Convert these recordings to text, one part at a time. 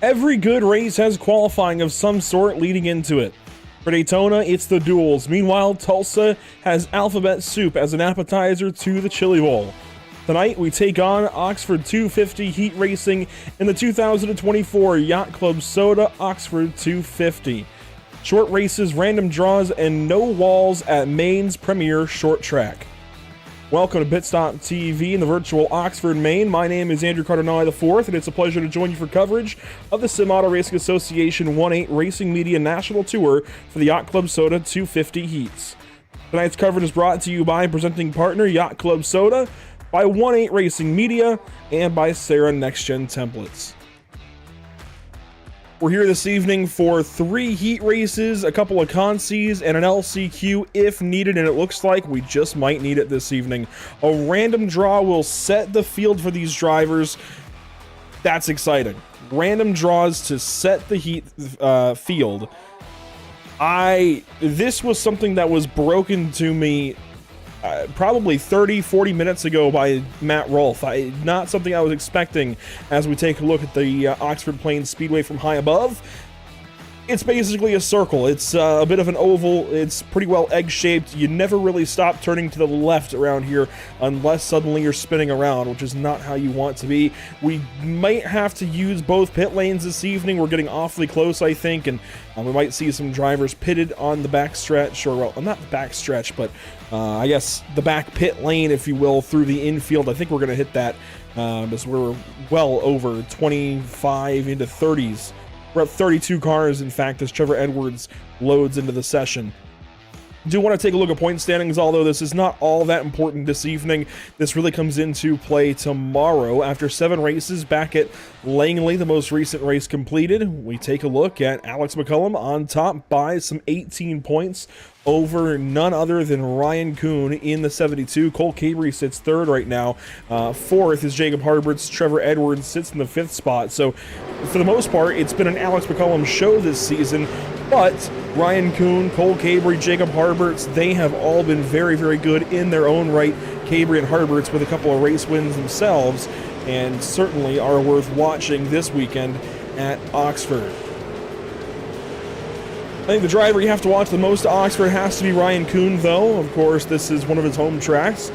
Every good race has qualifying of some sort leading into it. For Daytona, it's the duels. Meanwhile, Tulsa has alphabet soup as an appetizer to the Chili Bowl. Tonight, we take on Oxford 250 heat racing in the 2024 Yacht Club Soda Oxford 250. Short races, random draws, and no walls at Maine's premier short track. Welcome to Pitstop TV in the virtual Oxford, Maine. My name is Andrew Cardinale IV, and it's a pleasure to join you for coverage of the Sim Auto Racing Association 1/8 Racing Media National Tour for the Yacht Club Soda 250 heats. Tonight's coverage is brought to you by presenting partner Yacht Club Soda, by 1/8 Racing Media, and by SARA Next Gen Templates. We're here this evening for 3 heat races, a couple of concees, and an LCQ if needed, and it looks like we just might need it this evening. A random draw will set the field for these drivers. That's exciting. Random draws to set the heat field. This was something that was broken to me probably 30-40 minutes ago by Matt Rolfe. Not something I was expecting as we take a look at the Oxford Plains Speedway from high above. It's basically a circle. It's a bit of an oval. It's pretty well egg-shaped. You never really stop turning to the left around here unless suddenly you're spinning around, which is not how you want to be. We might have to use both pit lanes this evening. We're getting awfully close, I think, and we might see some drivers pitted on the backstretch, or, well, not the backstretch, but I guess the back pit lane, if you will, through the infield. I think we're going to hit that as we're well over 25 into 30s. We're up 32 cars, in fact, as Trevor Edwards loads into the session. Do want to take a look at point standings, although this is not all that important this evening. This really comes into play tomorrow. After 7 races back at Langley, the most recent race completed, we take a look at Alex McCullum on top by some 18 points over none other than Ryan Kuhn in the 72. Cole Cabrey sits 3rd right now. 4th is Jacob Harberts. Trevor Edwards sits in the 5th spot. So for the most part, it's been an Alex McCullum show this season, but Ryan Kuhn, Cole Cabrey, Jacob Harberts, they have all been very, very good in their own right. Cabrey and Harberts with a couple of race wins themselves, and certainly are worth watching this weekend at Oxford. I think the driver you have to watch the most at Oxford has to be Ryan Kuhn, though. Of course, this is one of his home tracks.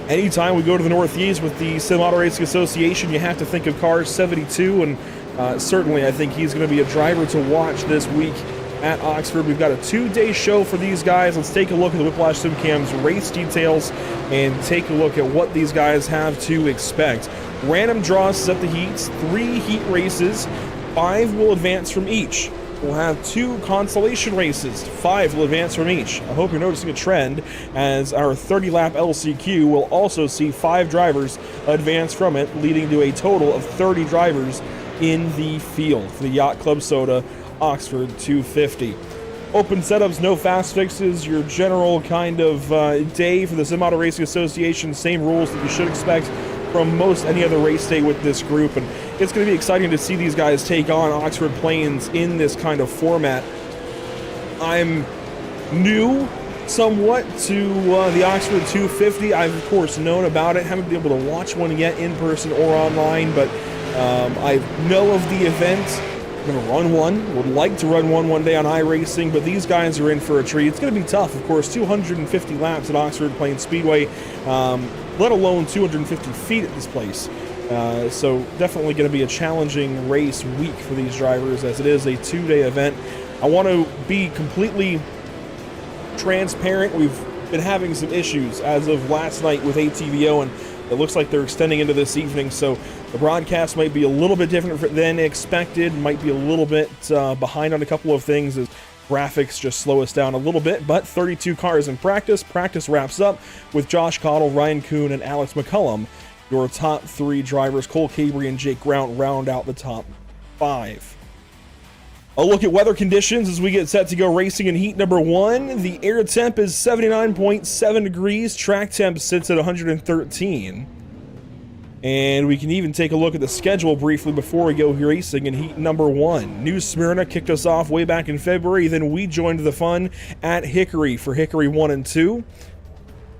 Anytime we go to the Northeast with the Sim Auto Racing Association, you have to think of Cars 72, and certainly I think he's going to be a driver to watch this week at Oxford. We've got a 2-day show for these guys. Let's take a look at the Whiplash SimCam's race details and take a look at what these guys have to expect. Random draws set the heats, 3 heat races, 5 will advance from each. We'll have 2 consolation races, 5 will advance from each. I hope you're noticing a trend, as our 30-lap LCQ will also see 5 drivers advance from it, leading to a total of 30 drivers in the field for the Yacht Club Soda Oxford 250. Open setups, no fast fixes, your general kind of day for the Sim Auto Racing Association. Same rules that you should expect from most any other race day with this group, and it's going to be exciting to see these guys take on Oxford Plains in this kind of format. I'm new somewhat to the Oxford 250. I've of course known about it, haven't been able to watch one yet in person or online, but I know of the event. I'm going to run one, would like to run one day on iRacing, but these guys are in for a treat. It's going to be tough, of course, 250 laps at Oxford Plains Speedway, let alone 250 feet at this place. So definitely going to be a challenging race week for these drivers, as it is a 2-day event. I want to be completely transparent. We've been having some issues as of last night with ATVO, and it looks like they're extending into this evening, so the broadcast might be a little bit different than expected, might be a little bit behind on a couple of things as graphics just slow us down a little bit, but 32 cars in practice. Practice wraps up with Josh Cottle, Ryan Kuhn, and Alex McCullum. Your top 3 drivers, Cole Cabrey and Jake Grount, round out the top 5. A look at weather conditions as we get set to go racing in heat number 1. The air temp is 79.7 degrees. Track temp sits at 113. And we can even take a look at the schedule briefly before we go racing in heat number 1. New Smyrna kicked us off way back in February. Then we joined the fun at Hickory for Hickory 1 and 2.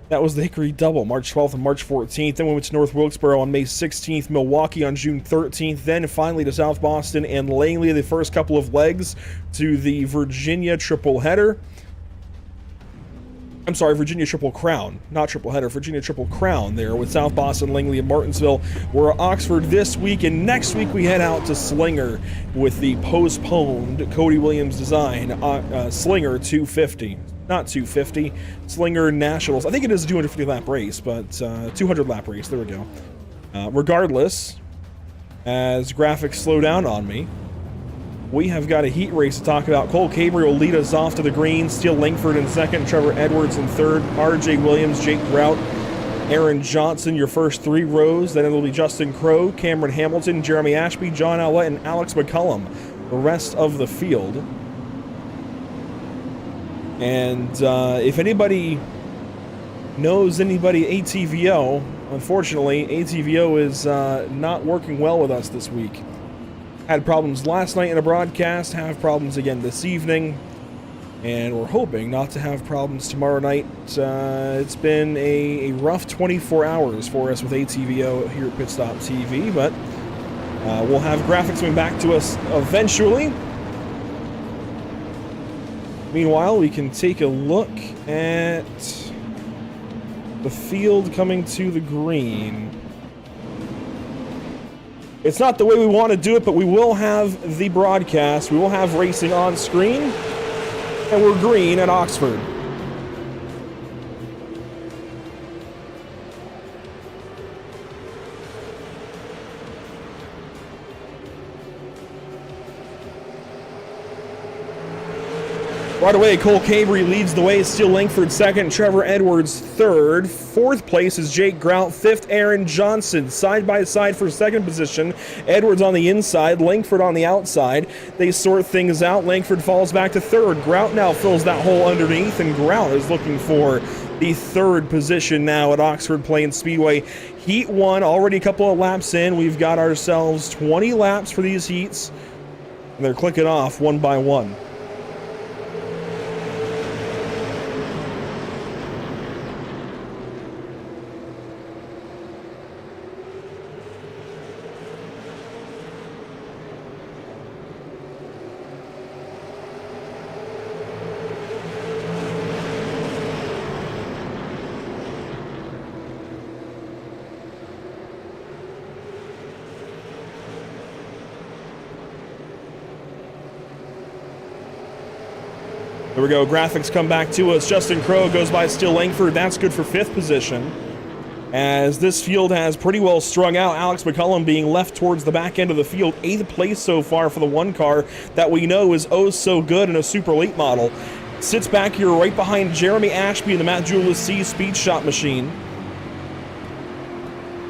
That was the Hickory Double, March 12th and March 14th. Then we went to North Wilkesboro on May 16th, Milwaukee on June 13th, then finally to South Boston and Langley, the first couple of legs to the Virginia triple header. I'm sorry, Virginia Triple Crown, not triple header, Virginia Triple Crown there with South Boston, Langley, and Martinsville. We're at Oxford this week, and next week we head out to Slinger with the postponed Cody Williams design Slinger 250. Not 250, Slinger Nationals. I think it is a 250 lap race, but 200 lap race, there we go. Regardless, as graphics slow down on me, we have got a heat race to talk about. Cole Cabrey will lead us off to the green. Steele Langford in second. Trevor Edwards in third. R.J. Williams, Jake Grout, Aaron Johnson, your first three rows. Then it'll be Justin Crowe, Cameron Hamilton, Jeremy Ashby, John Owlett, and Alex McCullum, the rest of the field. And if anybody knows anybody ATVO, unfortunately, ATVO is not working well with us this week. Had problems last night in a broadcast, have problems again this evening, and we're hoping not to have problems tomorrow night. It's been a rough 24 hours for us with ATVO here at Pit Stop TV, but we'll have graphics coming back to us eventually. Meanwhile, we can take a look at the field coming to the green. It's not the way we want to do it, but we will have the broadcast. We will have racing on screen, and we're green at Oxford. Right away, Cole Cabrey leads the way. Steele Langford second, Trevor Edwards third. Fourth place is Jake Grout. Fifth, Aaron Johnson. Side by side for second position. Edwards on the inside, Langford on the outside. They sort things out. Langford falls back to third. Grout now fills that hole underneath, and Grout is looking for the third position now at Oxford Plains Speedway. Heat 1, already a couple of laps in. We've got ourselves 20 laps for these heats, and they're clicking off one by one. There we go. Graphics come back to us. Justin Crowe goes by Steele Langford. That's good for fifth position, as this field has pretty well strung out. Alex McCullum being left towards the back end of the field. Eighth place so far for the one car that we know is oh so good in a super late model. Sits back here right behind Jeremy Ashby in the Matt Julius C Speed Shot machine.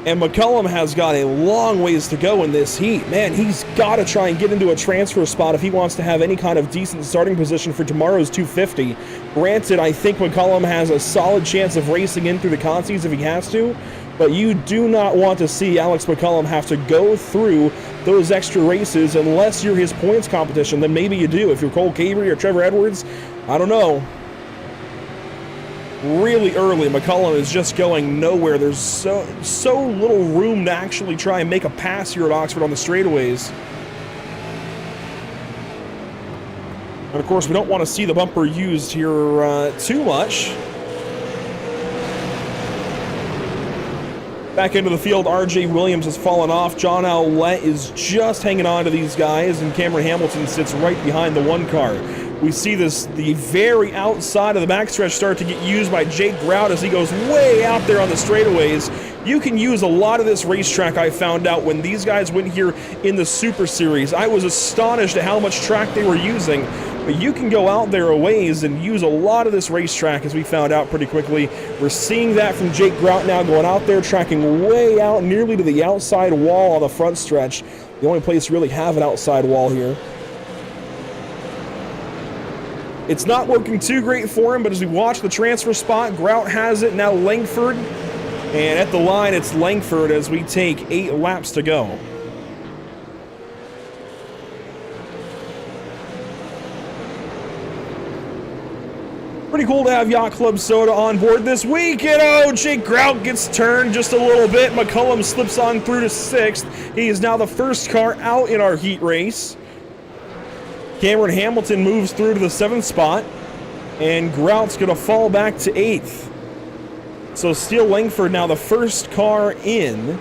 And McCullum has got a long ways to go in this heat. Man, he's got to try and get into a transfer spot if he wants to have any kind of decent starting position for tomorrow's 250. Granted, I think McCullum has a solid chance of racing in through the consies if he has to, but you do not want to see Alex McCullum have to go through those extra races unless you're his points competition. Then maybe you do. If you're Cole Cabrey or Trevor Edwards, I don't know. Really early, McCullum is just going nowhere. There's so little room to actually try and make a pass here at Oxford on the straightaways. And of course, we don't want to see the bumper used here too much. Back into the field, R.J. Williams has fallen off. John Owlett is just hanging on to these guys, and Cameron Hamilton sits right behind the one car. We see the very outside of the backstretch start to get used by Jake Grout as he goes way out there on the straightaways. You can use a lot of this racetrack, I found out, when these guys went here in the Super Series. I was astonished at how much track they were using, but you can go out there a ways and use a lot of this racetrack, as we found out pretty quickly. We're seeing that from Jake Grout now, going out there, tracking way out, nearly to the outside wall on the front stretch. The only place to really have an outside wall here. It's not working too great for him, but as we watch the transfer spot, Grout has it, now Langford. And at the line, it's Langford as we take 8 laps to go. Pretty cool to have Yacht Club Soda on board this week. And oh, Jake Grout gets turned just a little bit. McCullum slips on through to 6th. He is now the first car out in our heat race. Cameron Hamilton moves through to the 7th spot. And Grout's going to fall back to 8th. So Steele Langford now the first car in.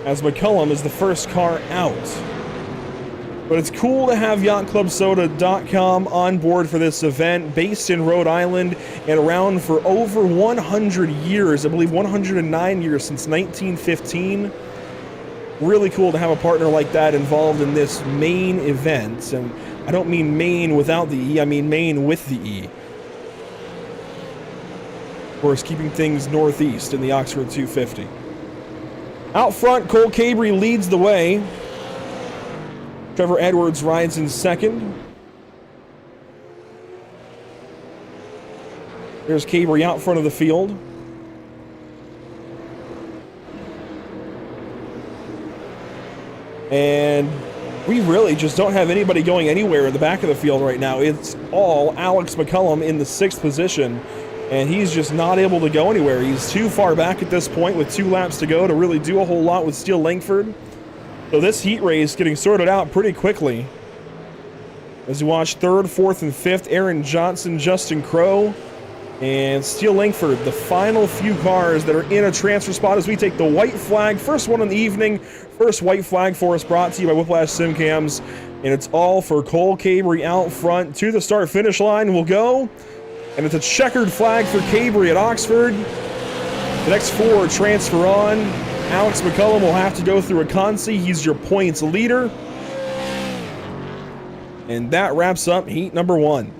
As McCullum is the first car out. But it's cool to have YachtClubSoda.com on board for this event, based in Rhode Island and around for over 100 years. I believe 109 years since 1915. Really cool to have a partner like that involved in this main event. And I don't mean Maine without the E, I mean Maine with the E. Of course, keeping things northeast in the Oxford 250. Out front, Cole Cabry leads the way. Trevor Edwards rides in second. There's Cabry out front of the field. And we really just don't have anybody going anywhere in the back of the field right now. It's all Alex McCullum in the 6th position, and he's just not able to go anywhere. He's too far back at this point with 2 laps to go to really do a whole lot with Steele Langford. So this heat race getting sorted out pretty quickly. As you watch 3rd, 4th, and 5th, Aaron Johnson, Justin Crow, and Steele Langford, the final few cars that are in a transfer spot as we take the white flag. First one in the evening, first white flag for us, brought to you by Whiplash Sim Cams. And it's all for Cole Cabry out front. To the start-finish line we'll go. And it's a checkered flag for Cabry at Oxford. The next 4 transfer on. Alex McCullum will have to go through a consi. He's your points leader. And that wraps up heat number 1.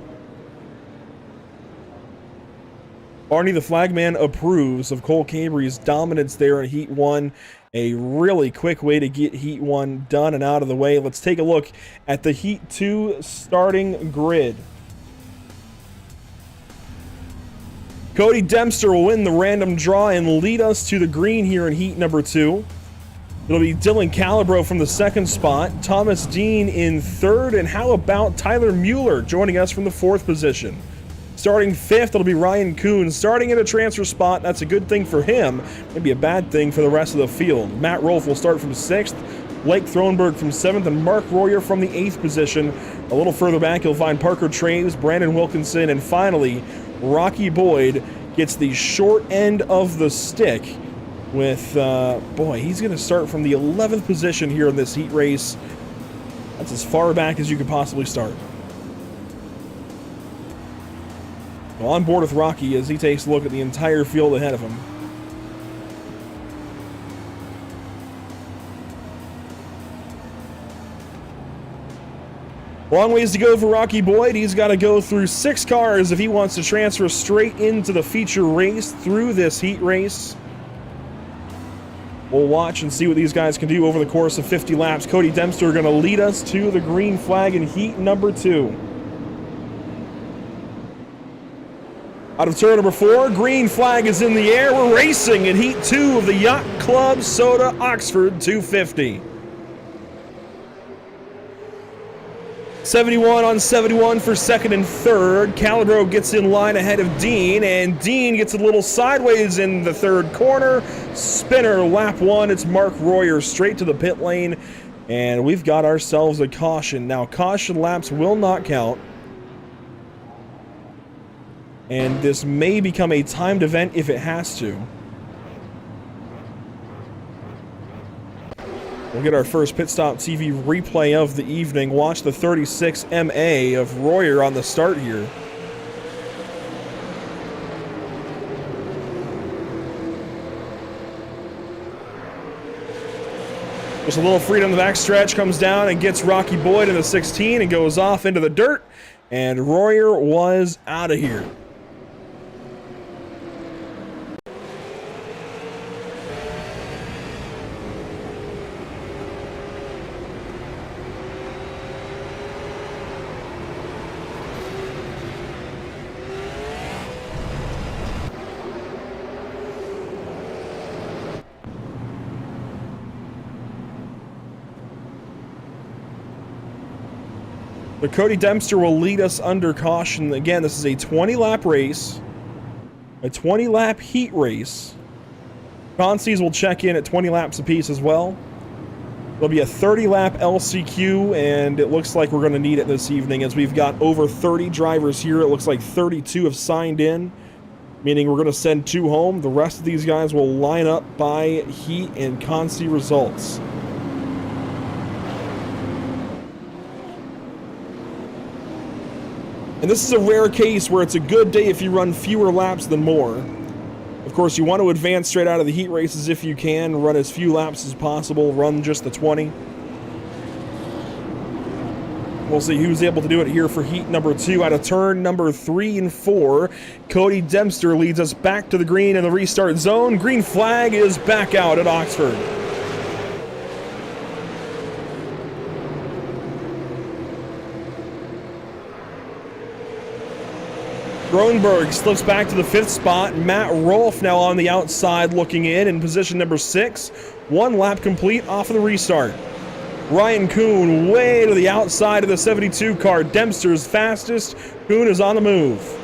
Barney the flagman approves of Cole Cabry's dominance there in heat 1. A really quick way to get heat 1 done and out of the way. Let's take a look at the heat 2 starting grid. Cody Dempster will win the random draw and lead us to the green here in heat number 2. It'll be Dylan Calabro from the 2nd spot, Thomas Dean in 3rd, and how about Tyler Mueller joining us from the 4th position? Starting 5th, it'll be Ryan Kuhn, starting in a transfer spot. That's a good thing for him, maybe a bad thing for the rest of the field. Matt Rolfe will start from 6th, Blake Thronberg from 7th, and Mark Royer from the 8th position. A little further back, you'll find Parker Traves, Brandon Wilkinson, and finally, Rocky Boyd gets the short end of the stick with, boy, he's going to start from the 11th position here in this heat race. That's as far back as you could possibly start. Well, on board with Rocky as he takes a look at the entire field ahead of him. Long ways to go for Rocky Boyd. He's got to go through 6 cars if he wants to transfer straight into the feature race through this heat race. We'll watch and see what these guys can do over the course of 50 laps. Cody Dempster going to lead us to the green flag in heat number 2. Out of turn number 4, green flag is in the air. We're racing in heat 2 of the Yacht Club Soda Oxford 250. 71 on 71 for 2nd and 3rd. Calabro gets in line ahead of Dean, and Dean gets a little sideways in the 3rd corner. Spinner, lap 1. It's Mark Royer straight to the pit lane, and we've got ourselves a caution. Now, caution laps will not count, and this may become a timed event if it has to. We'll get our first Pit Stop TV replay of the evening. Watch the 36 MA of Royer on the start here. Just a little freedom in the backstretch, comes down and gets Rocky Boyd in the 16 and goes off into the dirt. And Royer was out of here. But Cody Dempster will lead us under caution. Again, this is a 20-lap race, a 20-lap heat race. Concees will check in at 20 laps apiece as well. There'll be a 30-lap LCQ, and it looks like we're going to need it this evening as we've got over 30 drivers here. It looks like 32 have signed in, meaning we're going to send 2 home. The rest of these guys will line up by heat and Concees results. And this is a rare case where it's a good day if you run fewer laps than more. Of course, you want to advance straight out of the heat races if you can, run as few laps as possible, run just the 20. We'll see who's able to do it here for heat number 2 out of turn number 3 and 4. Cody Dempster leads us back to the green in the restart zone. Green flag is back out at Oxford. Kronberg slips back to the 5th spot. Matt Rolfe now on the outside looking in position number 6. 1 lap complete off of the restart. Ryan Kuhn way to the outside of the 72 car. Dempster's fastest. Kuhn is on the move.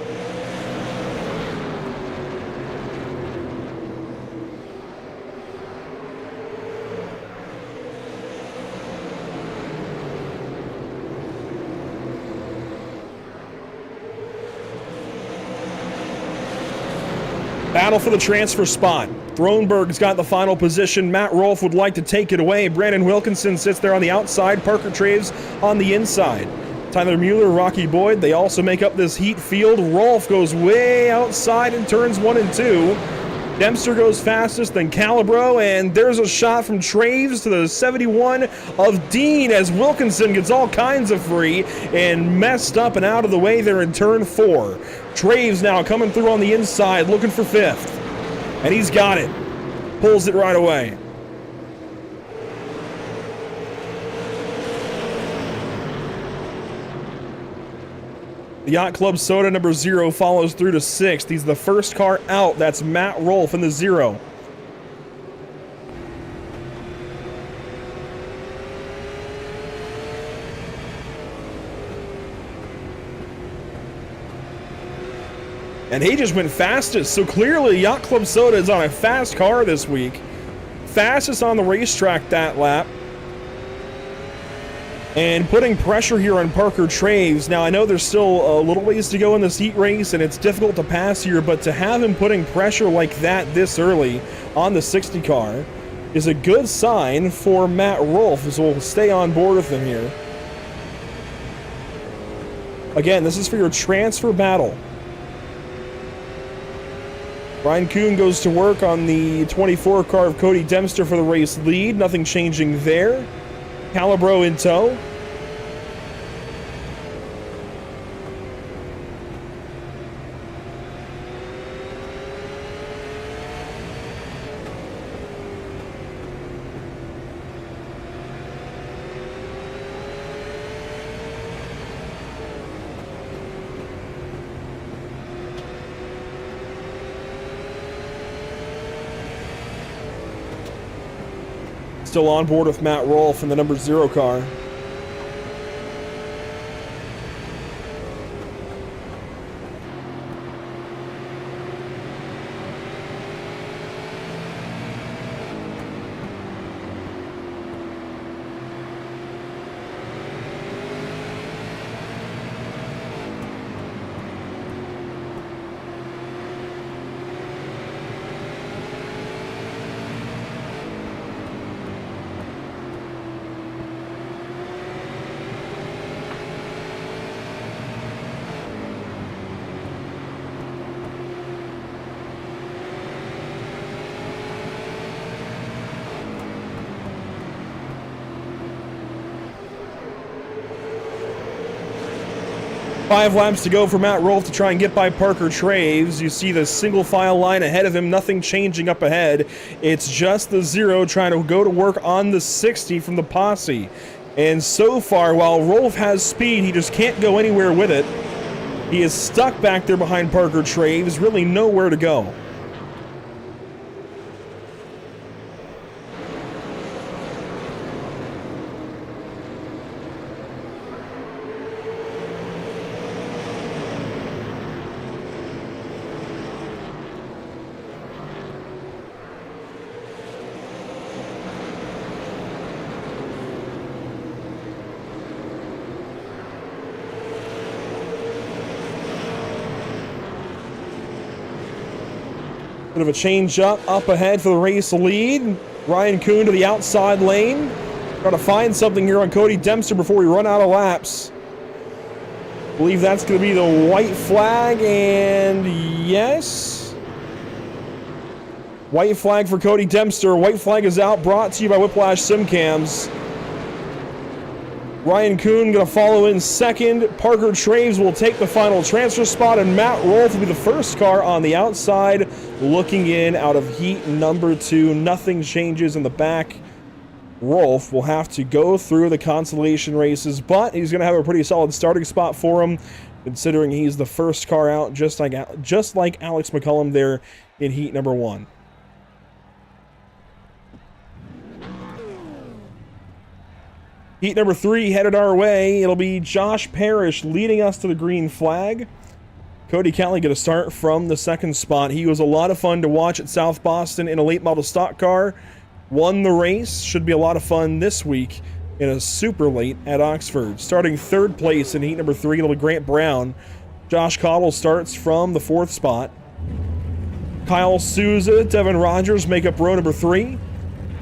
Battle for the transfer spot. Thronberg's got the final position. Matt Rolfe would like to take it away. Brandon Wilkinson sits there on the outside. Parker Traves on the inside. Tyler Mueller, Rocky Boyd, they also make up this heat field. Rolfe goes way outside in turns 1 and 2. Dempster goes fastest, then Calabro, and there's a shot from Traves to the 71 of Dean as Wilkinson gets all kinds of free and messed up and out of the way there in turn 4. Traves now coming through on the inside, looking for 5th. And he's got it. Pulls it right away. The Yacht Club Soda number 0 follows through to 6th. He's the first car out. That's Matt Rolfe in the 0. And he just went fastest. So clearly Yacht Club Soda is on a fast car this week. Fastest on the racetrack that lap. And putting pressure here on Parker Traves. Now, I know there's still a little ways to go in this heat race, and it's difficult to pass here, but to have him putting pressure like that this early on the 60 car is a good sign for Matt Rolfe, so we'll stay on board with him here. Again, this is for your transfer battle. Ryan Kuhn goes to work on the 24 car of Cody Dempster for the race lead. Nothing changing there. Calabro in tow. Still on board with Matt Rolfe in the number 0 car. Five laps to go for Matt Rolfe to try and get by Parker Traves. You see the single file line ahead of him, nothing changing up ahead. It's just the 0 trying to go to work on the 60 from the posse. And so far, while Rolfe has speed, he just can't go anywhere with it. He is stuck back there behind Parker Traves, really nowhere to go. Bit of a change up ahead for the race lead. Ryan Kuhn to the outside lane. Trying to find something here on Cody Dempster before we run out of laps. I believe that's going to be the white flag, and yes. White flag for Cody Dempster. White flag is out, brought to you by Whiplash Simcams. Ryan Kuhn going to follow in second. Parker Traves will take the final transfer spot, and Matt Rolfe will be the first car on the outside, looking in out of heat number 2. Nothing changes in the back. Rolfe will have to go through the consolation races, but he's going to have a pretty solid starting spot for him, considering he's the first car out, just like Alex McCullum there in heat number 1. Heat number 3 headed our way. It'll be Josh Parrish leading us to the green flag. Cody Kelly going to start from the second spot. He was a lot of fun to watch at South Boston in a late model stock car. Won the race. Should be a lot of fun this week in a super late at Oxford. Starting third place in heat number 3, it'll be Grant Brown. Josh Cottle starts from the 4th spot. Kyle Souza, Devin Rogers make up row number 3.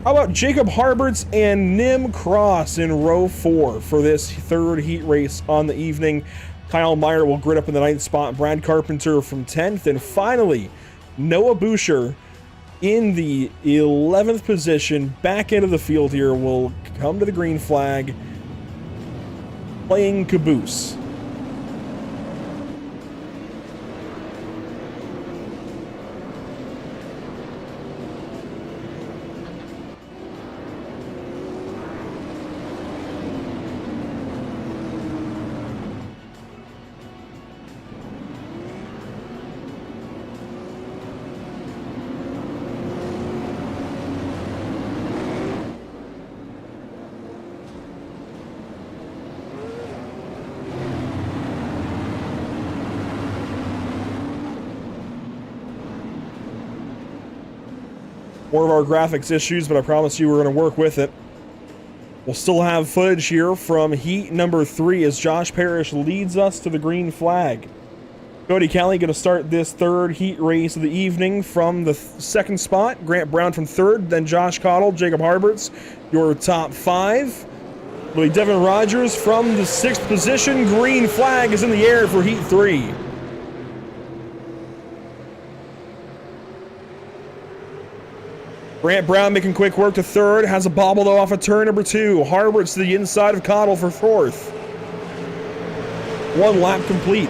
How about Jacob Harberts and Nim Cross in row 4 for this third heat race on the evening? Kyle Meyer will grid up in the 9th spot. Brad Carpenter from 10th. And finally, Noah Boucher in the 11th position. Back end of the field here will come to the green flag, playing caboose. More of our graphics issues, but I promise you we're going to work with it. We'll still have footage here from heat number 3 as Josh Parrish leads us to the green flag. Cody Kelly going to start this third heat race of the evening from the second spot. Grant Brown from 3rd, then Josh Cottle, Jacob Harberts, your top 5. It'll be Devin Rogers from the 6th position. Green flag is in the air for heat 3. Grant Brown making quick work to 3rd. Has a bobble though off of turn number 2. Harberts to the inside of Cottle for 4th. 1 lap complete.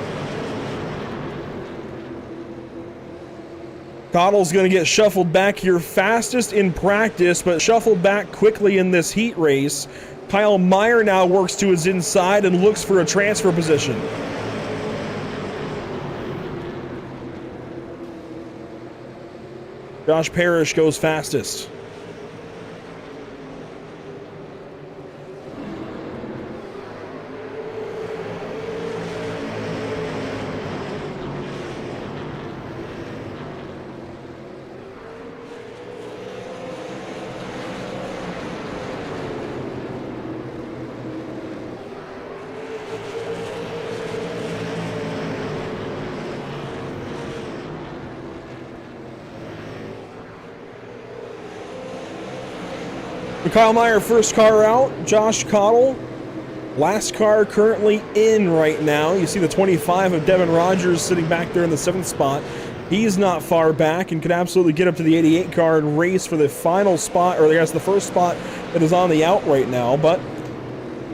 Cottle's going to get shuffled back here fastest in practice, but shuffled back quickly in this heat race. Kyle Meyer now works to his inside and looks for a transfer position. Josh Parrish goes fastest. Kyle Meyer, first car out. Josh Cottle, last car currently in right now. You see the 25 of Devin Rogers sitting back there in the 7th spot. He's not far back and could absolutely get up to the 88 car and race for the final spot, or I guess the first spot that is on the out right now. But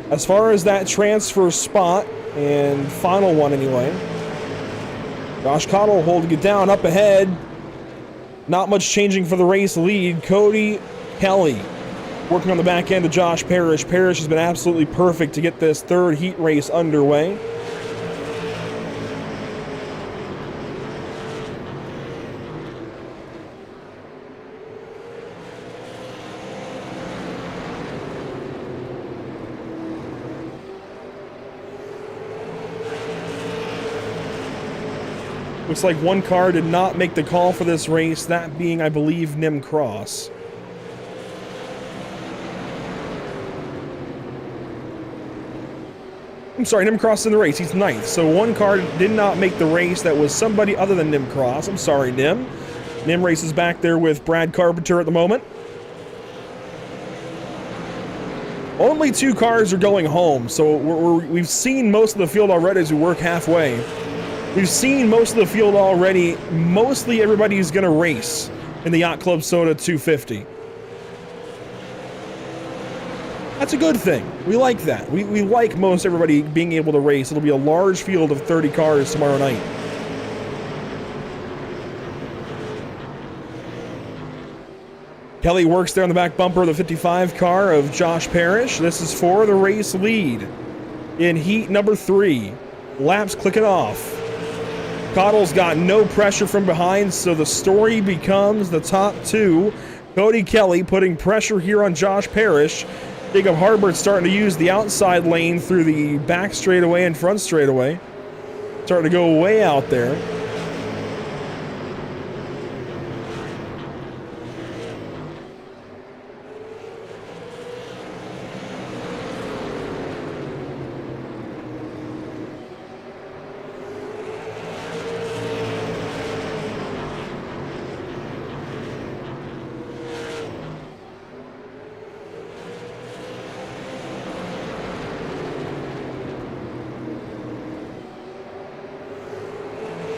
as far as that transfer spot, and final one anyway, Josh Cottle holding it down up ahead. Not much changing for the race lead. Cody Kelly working on the back end of Josh Parrish. Parrish has been absolutely perfect to get this third heat race underway. Looks like one car did not make the call for this race, that being, I believe, Nim Cross. I'm sorry, Nim Cross in the race. He's 9th. So one car did not make the race. That was somebody other than Nim Cross. I'm sorry, Nim. Nim races back there with Brad Carpenter at the moment. Only 2 cars are going home, so we've seen most of the field already as we work halfway. We've seen most of the field already. Mostly everybody's going to race in the Yacht Club Soda 250. That's a good thing. We like that. We like most everybody being able to race. It'll be a large field of 30 cars tomorrow night. Kelly works there on the back bumper of the 55 car of Josh Parrish. This is for the race lead in heat number 3. Laps clicking off. Cottle's got no pressure from behind, so the story becomes the top 2. Cody Kelly putting pressure here on Josh Parrish. Jacob Harbert starting to use the outside lane through the back straightaway and front straightaway. Starting to go way out there.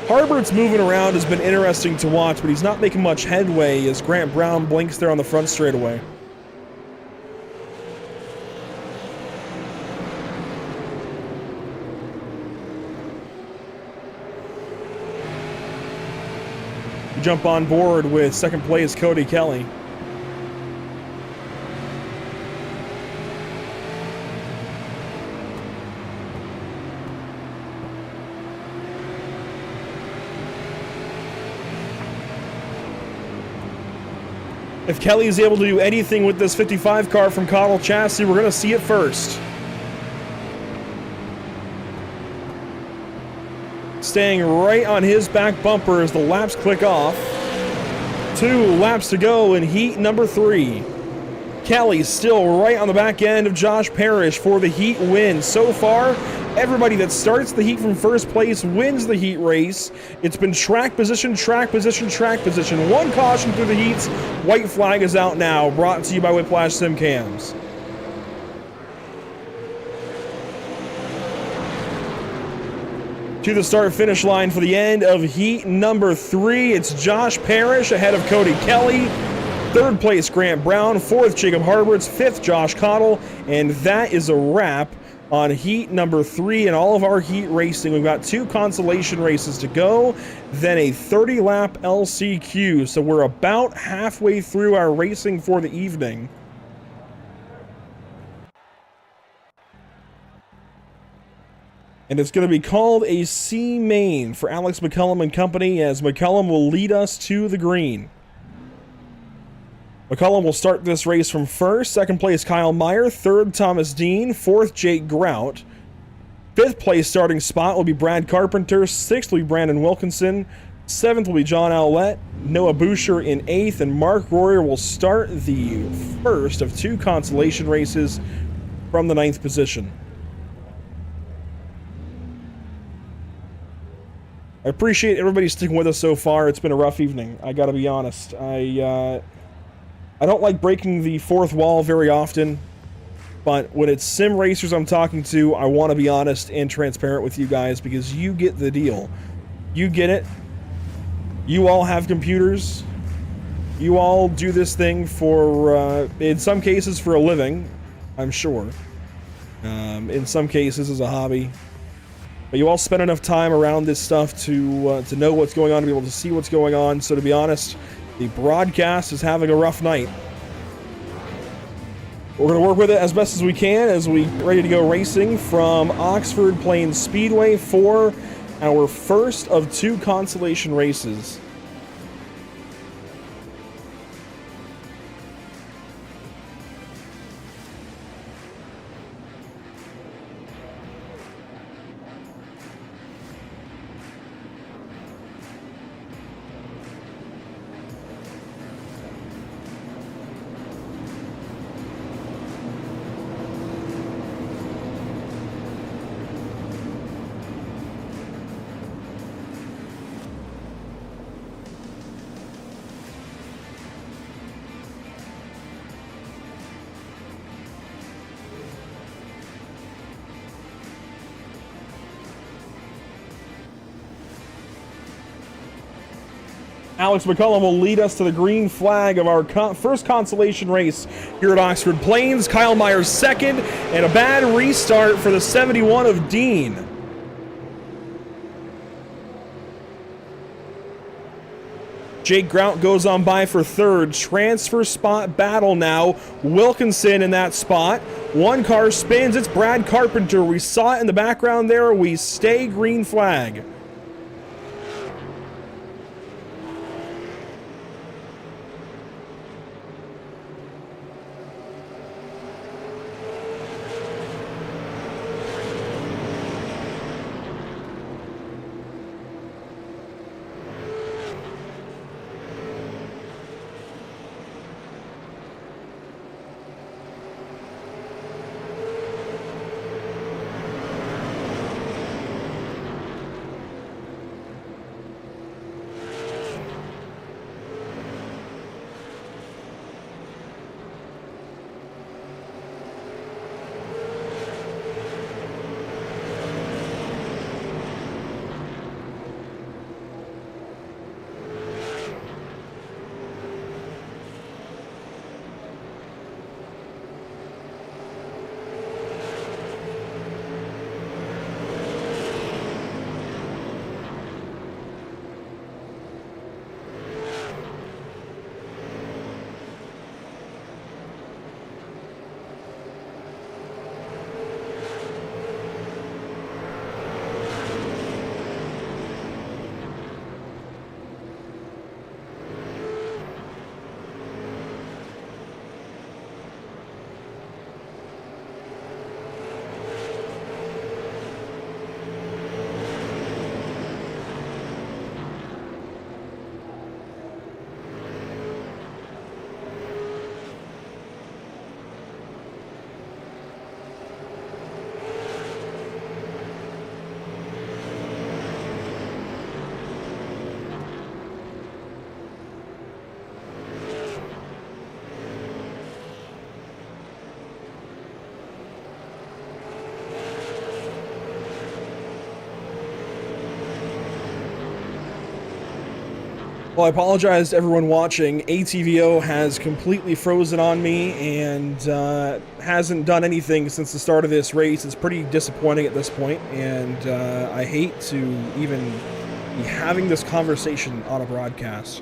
Harbert's moving around has been interesting to watch, but he's not making much headway as Grant Brown blinks there on the front straightaway. We jump on board with second place Cody Kelly. If Kelly is able to do anything with this 55 car from Cottle Chassis, we're going to see it first. Staying right on his back bumper as the laps click off. 2 laps to go in heat number 3. Kelly still right on the back end of Josh Parrish for the heat win. So far, everybody that starts the heat from first place wins the heat race. It's been track position, track position, track position. 1 caution through the heats. White flag is out now. Brought to you by Whiplash Sim Cams. To the start-finish line for the end of heat number 3. It's Josh Parrish ahead of Cody Kelly. 3rd place, Grant Brown. 4th, Jacob Harberts. 5th, Josh Cottle. And that is a wrap on heat number 3 and all of our heat racing. We've got 2 consolation races to go, then a 30-lap LCQ. So we're about halfway through our racing for the evening. And it's going to be called a C main for Alex McCullum and company, as McCullum will lead us to the green. McCullum will start this race from first. 2nd place, Kyle Meyer. 3rd, Thomas Dean. 4th, Jake Grout. 5th place starting spot will be Brad Carpenter. 6th will be Brandon Wilkinson. 7th will be John Owlett. Noah Boucher in 8th. And Mark Royer will start the first of 2 consolation races from the 9th position. I appreciate everybody sticking with us so far. It's been a rough evening. I gotta be honest. I don't like breaking the 4th wall very often, but when it's sim racers I'm talking to, I want to be honest and transparent with you guys because you get the deal. You get it. You all have computers. You all do this thing for, in some cases, for a living, I'm sure. In some cases, as a hobby. But you all spend enough time around this stuff to know what's going on, to be able to see what's going on. So to be honest, the broadcast is having a rough night. We're going to work with it as best as we can as we get ready to go racing from Oxford Plains Speedway for our first of 2 consolation races. Alex McCullum will lead us to the green flag of our first consolation race here at Oxford Plains. Kyle Myers second, and a bad restart for the 71 of Dean. Jake Grout goes on by for third. Transfer spot battle now. Wilkinson in that spot. One car spins. It's Brad Carpenter. We saw it in the background there. We stay green flag. Well, I apologize to everyone watching. ATVO has completely frozen on me and hasn't done anything since the start of this race. It's pretty disappointing at this point, and I hate to even be having this conversation on a broadcast.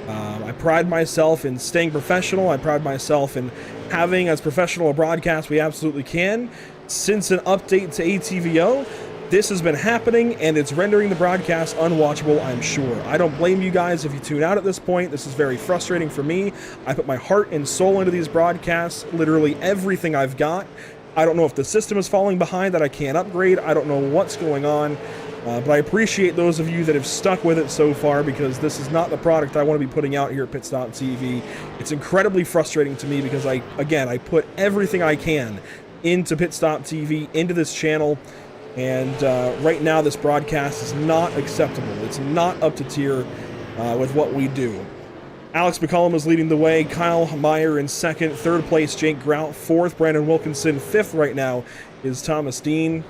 I pride myself in staying professional. I pride myself in having as professional a broadcast we absolutely can. Since an update to ATVO, this has been happening, and it's rendering the broadcast unwatchable, I'm sure. I don't blame you guys if you tune out at this point. This is very frustrating for me. I put my heart and soul into these broadcasts, literally everything I've got. I don't know if the system is falling behind that I can't upgrade. I don't know what's going on, but I appreciate those of you that have stuck with it so far, because this is not the product I want to be putting out here at Pit Stop TV. It's incredibly frustrating to me because I put everything I can into Pit Stop TV, into this channel. And right now, this broadcast is not acceptable. It's not up to tier with what we do. Alex McCullum is leading the way. Kyle Meyer in second. Third place, Jake Grout. Fourth, Brandon Wilkinson. Fifth right now is Thomas Dean.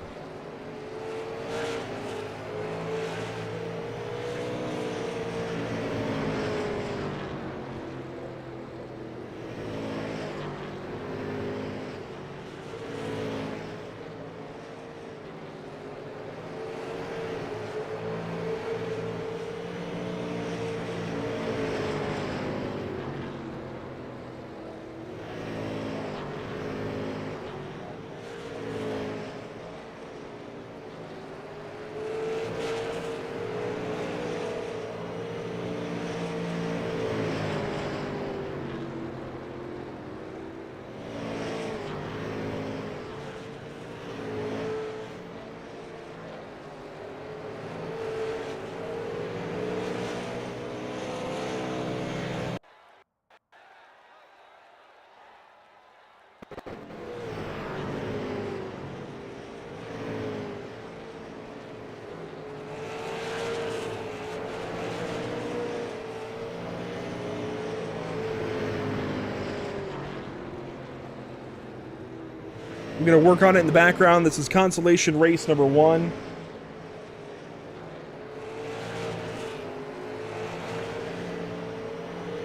I'm going to work on it in the background. This is consolation race number 1.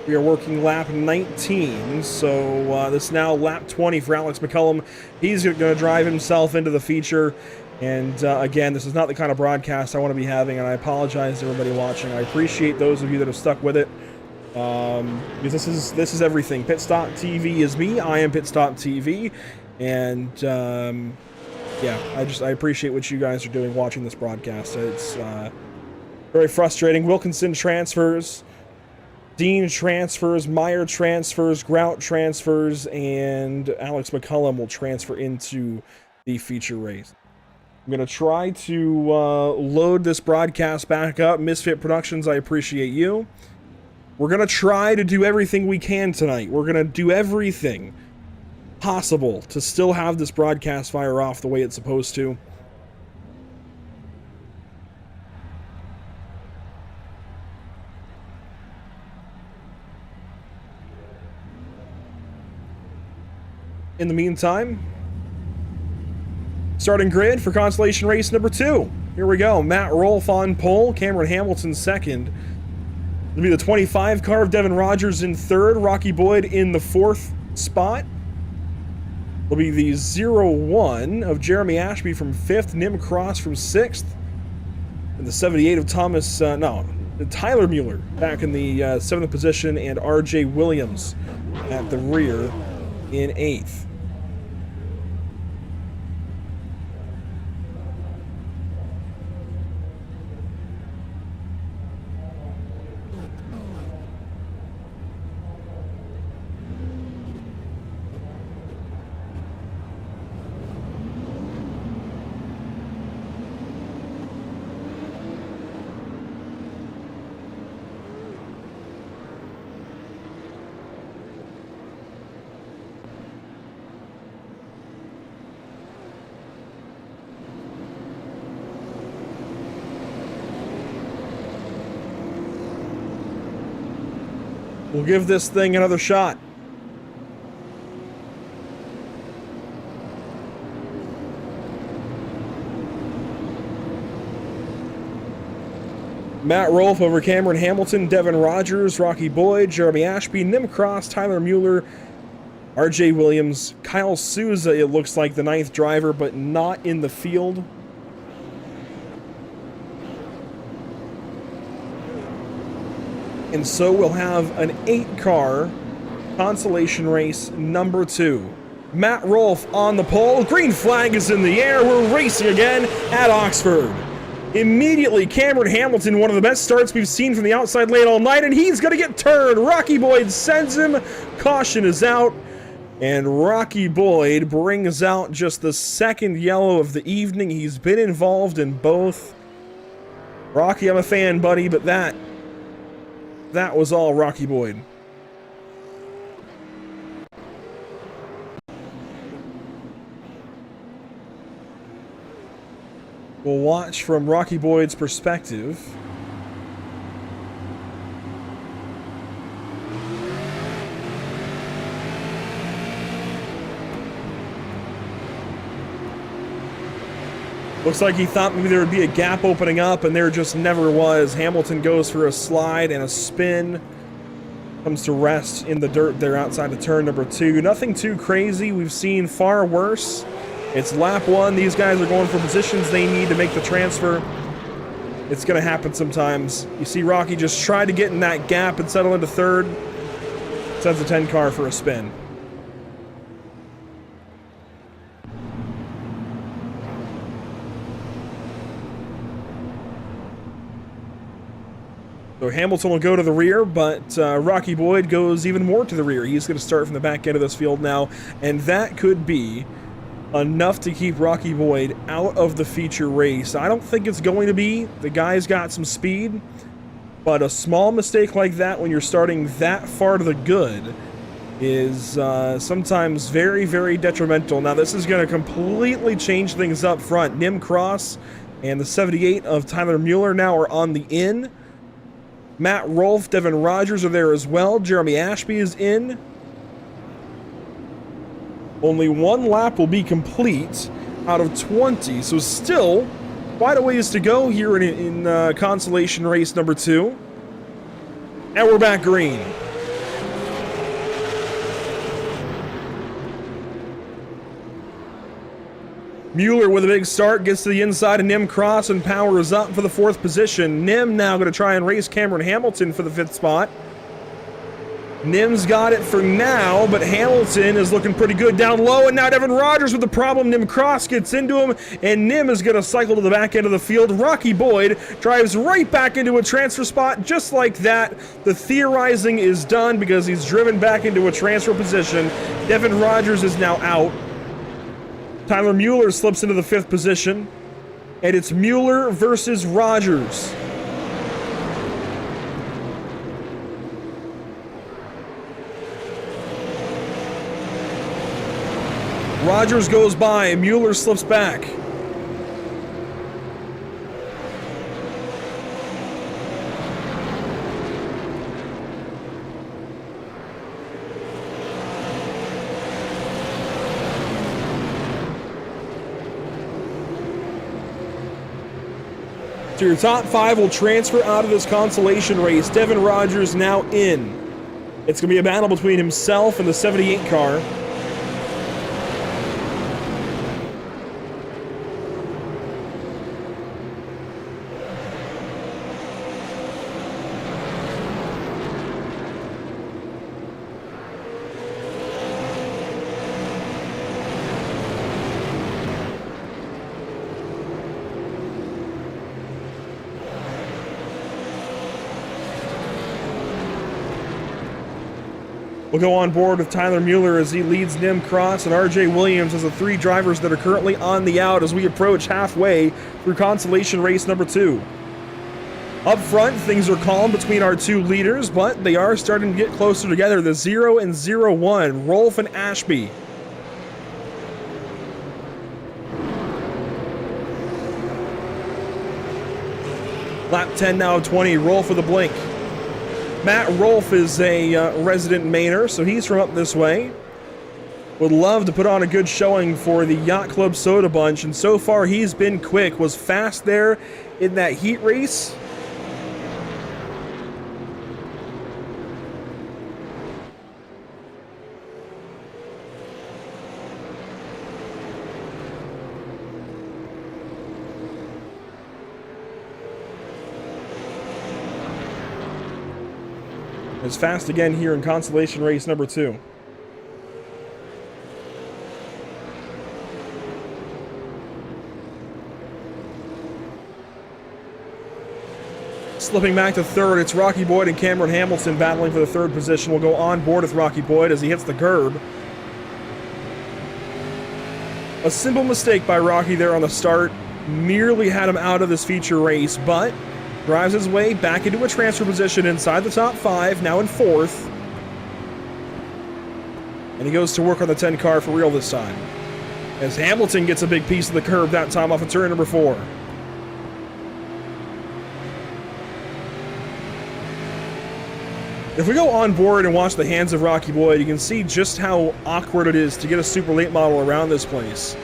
We are working lap 19, so this is now lap 20 for Alex McCullum. He's going to drive himself into the feature, and again, this is not the kind of broadcast I want to be having, and I apologize to everybody watching. I appreciate those of you that have stuck with it, because this is everything. Pit Stop TV is me. I am Pit Stop TV, and yeah, I appreciate what you guys are doing watching this broadcast. It's very frustrating. Wilkinson transfers. Dean transfers, Meyer transfers, Grout transfers, and Alex McCullum will transfer into the feature race. I'm going to try to load this broadcast back up. Misfit Productions, I appreciate you. We're going to try to do everything we can tonight. We're going to do everything possible to still have this broadcast fire off the way it's supposed to. In the meantime, starting grid for Constellation Race number 2. Here we go. Matt Rolfe on pole, Cameron Hamilton second. It'll be the 25 car of Devin Rogers in third, Rocky Boyd in the 4th spot. It'll be the 01 of Jeremy Ashby from 5th, Nim Cross from 6th, and the 78 of Tyler Mueller back in the 7th position, and RJ Williams at the rear in 8th. We'll give this thing another shot. Matt Rolfe over Cameron Hamilton, Devin Rogers, Rocky Boyd, Jeremy Ashby, Nim Cross, Tyler Mueller, RJ Williams, Kyle Souza, it looks like the 9th driver, but not in the field. And so we'll have an 8-car Constellation Race number 2. Matt Rolfe on the pole. Green flag is in the air. We're racing again at Oxford. Immediately, Cameron Hamilton, one of the best starts we've seen from the outside lane all night, and he's going to get turned. Rocky Boyd sends him. Caution is out. And Rocky Boyd brings out just the 2nd yellow of the evening. He's been involved in both. Rocky, I'm a fan, buddy, but that was all Rocky Boyd. We'll watch from Rocky Boyd's perspective. Looks like he thought maybe there would be a gap opening up, and there just never was. Hamilton goes for a slide and a spin. Comes to rest in the dirt there outside of turn number 2. Nothing too crazy. We've seen far worse. It's lap 1. These guys are going for positions they need to make the transfer. It's going to happen sometimes. You see Rocky just try to get in that gap and settle into 3rd. Sends the 10 car for a spin. So Hamilton will go to the rear, but Rocky Boyd goes even more to the rear. He's going to start from the back end of this field now, and that could be enough to keep Rocky Boyd out of the feature race. I don't think it's going to be. The guy's got some speed, but a small mistake like that when you're starting that far to the good is sometimes very, very detrimental. Now, this is going to completely change things up front. Nim Cross and the 78 of Tyler Mueller now are on the in. Matt Rolfe, Devin Rogers are there as well. Jeremy Ashby is in. Only 1 lap will be complete out of 20, so still quite a ways to go here in Constellation Race number 2. And we're back green. Mueller with a big start, gets to the inside of Nim Cross and powers up for the 4th position. Nim now going to try and race Cameron Hamilton for the 5th spot. Nim's got it for now, but Hamilton is looking pretty good down low, and now Devin Rogers with the problem. Nim Cross gets into him, and Nim is going to cycle to the back end of the field. Rocky Boyd drives right back into a transfer spot just like that. The theorizing is done because he's driven back into a transfer position. Devin Rogers is now out. Tyler Mueller slips into the 5th position, and it's Mueller versus Rogers. Rogers goes by, and Mueller slips back. So your top 5 will transfer out of this consolation race. Devin Rogers now in. It's going to be a battle between himself and the 78 car. We'll go on board with Tyler Mueller as he leads Nim Cross and RJ Williams as the 3 drivers that are currently on the out as we approach halfway through consolation race number 2. Up front, things are calm between our 2 leaders, but they are starting to get closer together. The 0 and 0-1, Rolf and Ashby. Lap 10 now of 20, Rolf with a blink. Matt Rolf is a resident Mainer, so he's from up this way. Would love to put on a good showing for the Yacht Club Soda Bunch, and so far he's been quick. Was fast there in that heat race. Is fast again here in consolation race number 2. Slipping back to 3rd, it's Rocky Boyd and Cameron Hamilton battling for the 3rd position. We'll go on board with Rocky Boyd as he hits the curb. A simple mistake by Rocky there on the start. Nearly had him out of this feature race, but drives his way back into a transfer position inside the top 5, now in 4th. And he goes to work on the 10 car for real this time, as Hamilton gets a big piece of the curb that time off of turn number 4. If we go on board and watch the hands of Rocky Boyd, you can see just how awkward it is to get a super late model around this place.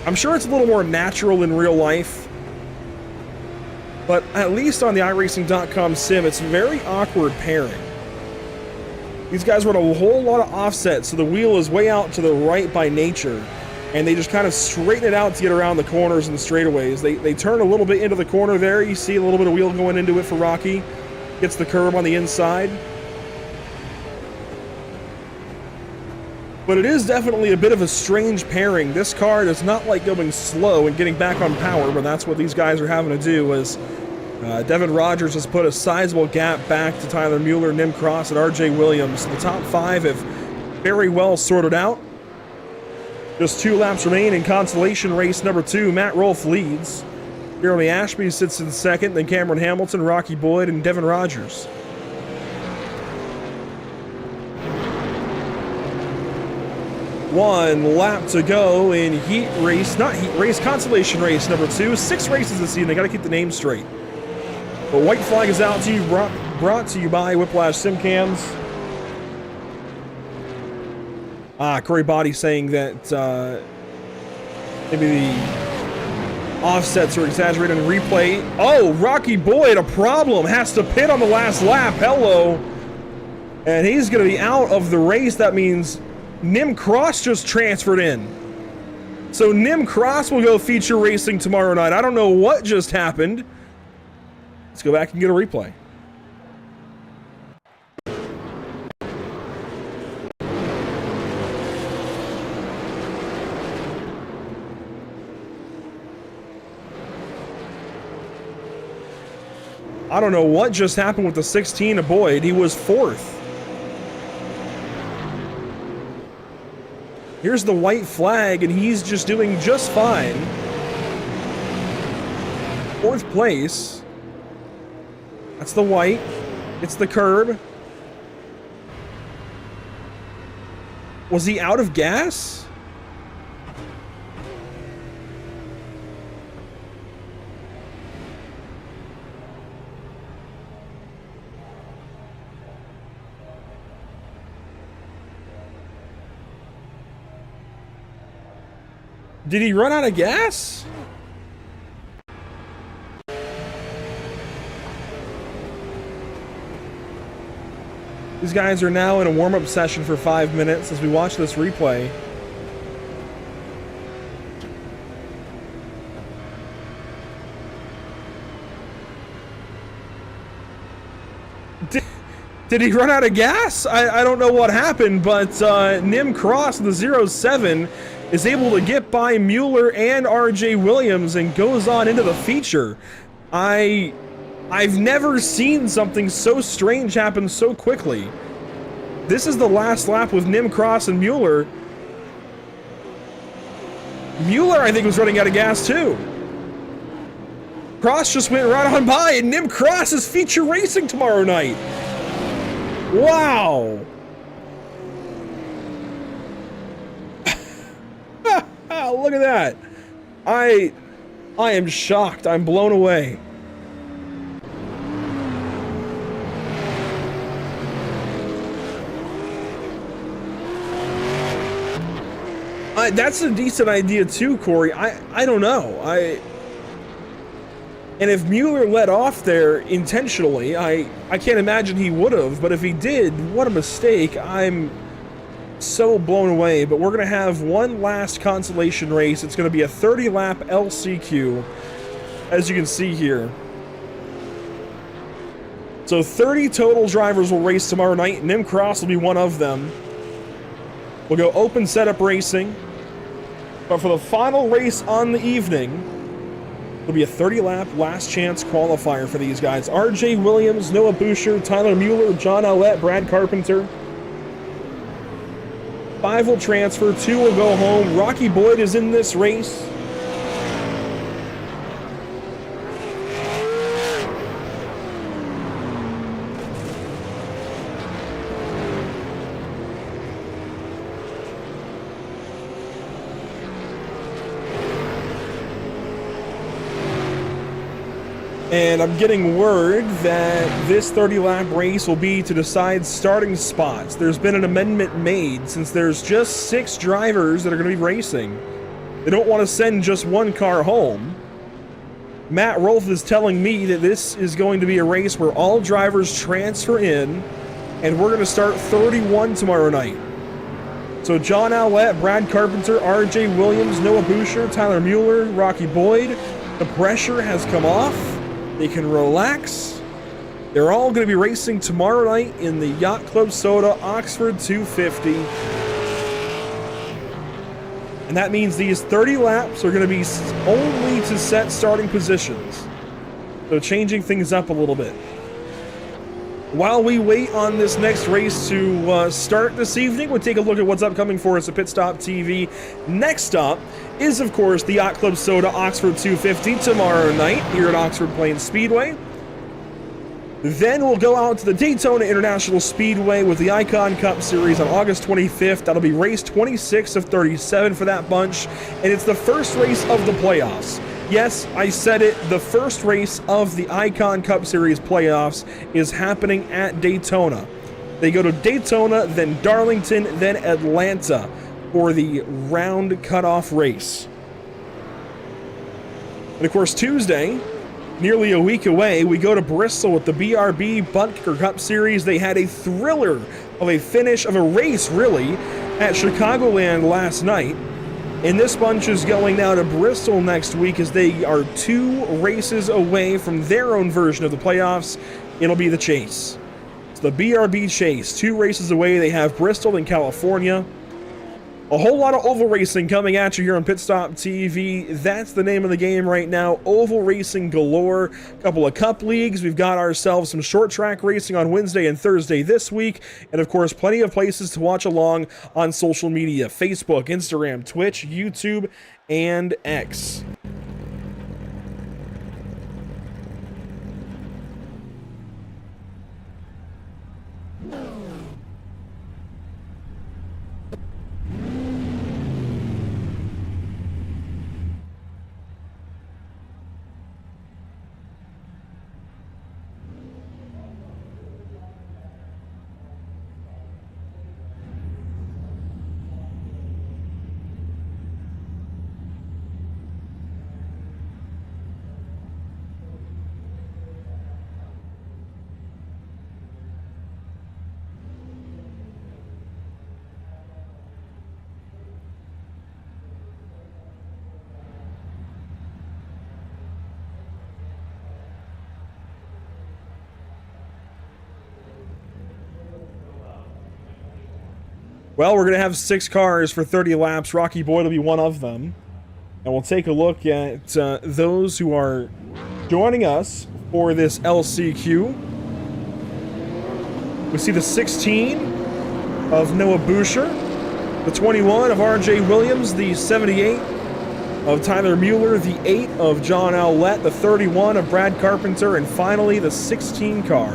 I'm sure it's a little more natural in real life, but at least on the iRacing.com sim, it's a very awkward pairing. These guys run a whole lot of offset, so the wheel is way out to the right by nature, and they just kind of straighten it out to get around the corners and the straightaways. They turn a little bit into the corner there. You see a little bit of wheel going into it for Rocky. Gets the curb on the inside. But it is definitely a bit of a strange pairing. This car does not like going slow and getting back on power, but that's what these guys are having to do, as Devin Rogers has put a sizable gap back to Tyler Mueller, Nim Cross, and RJ Williams. The top 5 have very well sorted out. Just 2 laps remain in consolation race number 2. Matt Rolf leads. Jeremy Ashby sits in 2nd, then Cameron Hamilton, Rocky Boyd, and Devin Rogers. One lap to go in consolation race number 2. 6 races this season. They got to keep the names straight. The white flag is out to you, brought to you by Whiplash Simcams. Corey Body saying that maybe the offsets are exaggerated in replay. Oh, Rocky Boyd, a problem. Has to pit on the last lap. Hello. And he's going to be out of the race. That means Nim Cross just transferred in. So Nim Cross will go feature racing tomorrow night. I don't know what just happened. Let's go back and get a replay. I don't know what just happened with the 16 of Boyd. He was 4th. Here's the white flag, and he's just doing just fine. 4th place. That's the white. It's the curb. Was he out of gas? Did he run out of gas? These guys are now in a warm-up session for 5 minutes as we watch this replay. Did he run out of gas? I don't know what happened, but Nim Cross, the 07, is able to get by Mueller and RJ Williams and goes on into the feature. I've never seen something so strange happen so quickly. This is the last lap with Nim Cross and Mueller. Mueller, I think, was running out of gas too. Cross just went right on by, and Nim Cross is feature racing tomorrow night. Wow. Look at that. I am shocked. I'm blown away. That's a decent idea too, Corey. I don't know. And if Mueller let off there intentionally, I can't imagine he would have, but if he did, what a mistake. I'm so blown away, but we're going to have one last consolation race. It's going to be a 30-lap LCQ, as you can see here. So 30 total drivers will race tomorrow night. Nim Cross will be one of them. We'll go open setup racing. But for the final race on the evening, it'll be a 30-lap last chance qualifier for these guys. RJ Williams, Noah Boucher, Tyler Mueller, John Ellett, Brad Carpenter. 5 will transfer, 2 will go home. Rocky Boyd is in this race. And I'm getting word that this 30-lap race will be to decide starting spots. There's been an amendment made since there's just 6 drivers that are going to be racing. They don't want to send just one car home. Matt Rolfe is telling me that this is going to be a race where all drivers transfer in, and we're going to start 31 tomorrow night. So John Owlett, Brad Carpenter, RJ Williams, Noah Boucher, Tyler Mueller, Rocky Boyd. The pressure has come off. They can relax. They're all going to be racing tomorrow night in the Yacht Club Soda Oxford 250. And that means these 30 laps are going to be only to set starting positions. So changing things up a little bit. While we wait on this next race to start this evening, we'll take a look at what's upcoming for us at Pit Stop TV. Next up is, of course, the Yacht Club Soda Oxford 250 tomorrow night here at Oxford Plains Speedway. Then we'll go out to the Daytona International Speedway with the Icon Cup Series on August 25th. That'll be race 26 of 37 for that bunch, and it's the first race of the playoffs. Yes, I said it, the first race of the Icon Cup Series playoffs is happening at Daytona. They go to Daytona, then Darlington, then Atlanta for the round cutoff race. And of course, Tuesday, nearly a week away, we go to Bristol with the BRB Bunker Cup Series. They had a thriller of a finish of a race, really, at Chicagoland last night. And this bunch is going now to Bristol next week as they are 2 races away from their own version of the playoffs. It'll be the Chase. It's the BRB Chase. 2 races away. They have Bristol in California. A whole lot of oval racing coming at you here on Pit Stop TV. That's the name of the game right now. Oval racing galore. A couple of cup leagues. We've got ourselves some short track racing on Wednesday and Thursday this week. And of course, plenty of places to watch along on social media. Facebook, Instagram, Twitch, YouTube, and X. Well, we're going to have 6 cars for 30 laps. Rocky Boyd will be one of them. And we'll take a look at those who are joining us for this LCQ. We see the 16 of Noah Boucher, the 21 of RJ Williams, the 78 of Tyler Mueller, the 8 of John Owlett, the 31 of Brad Carpenter, and finally the 16 car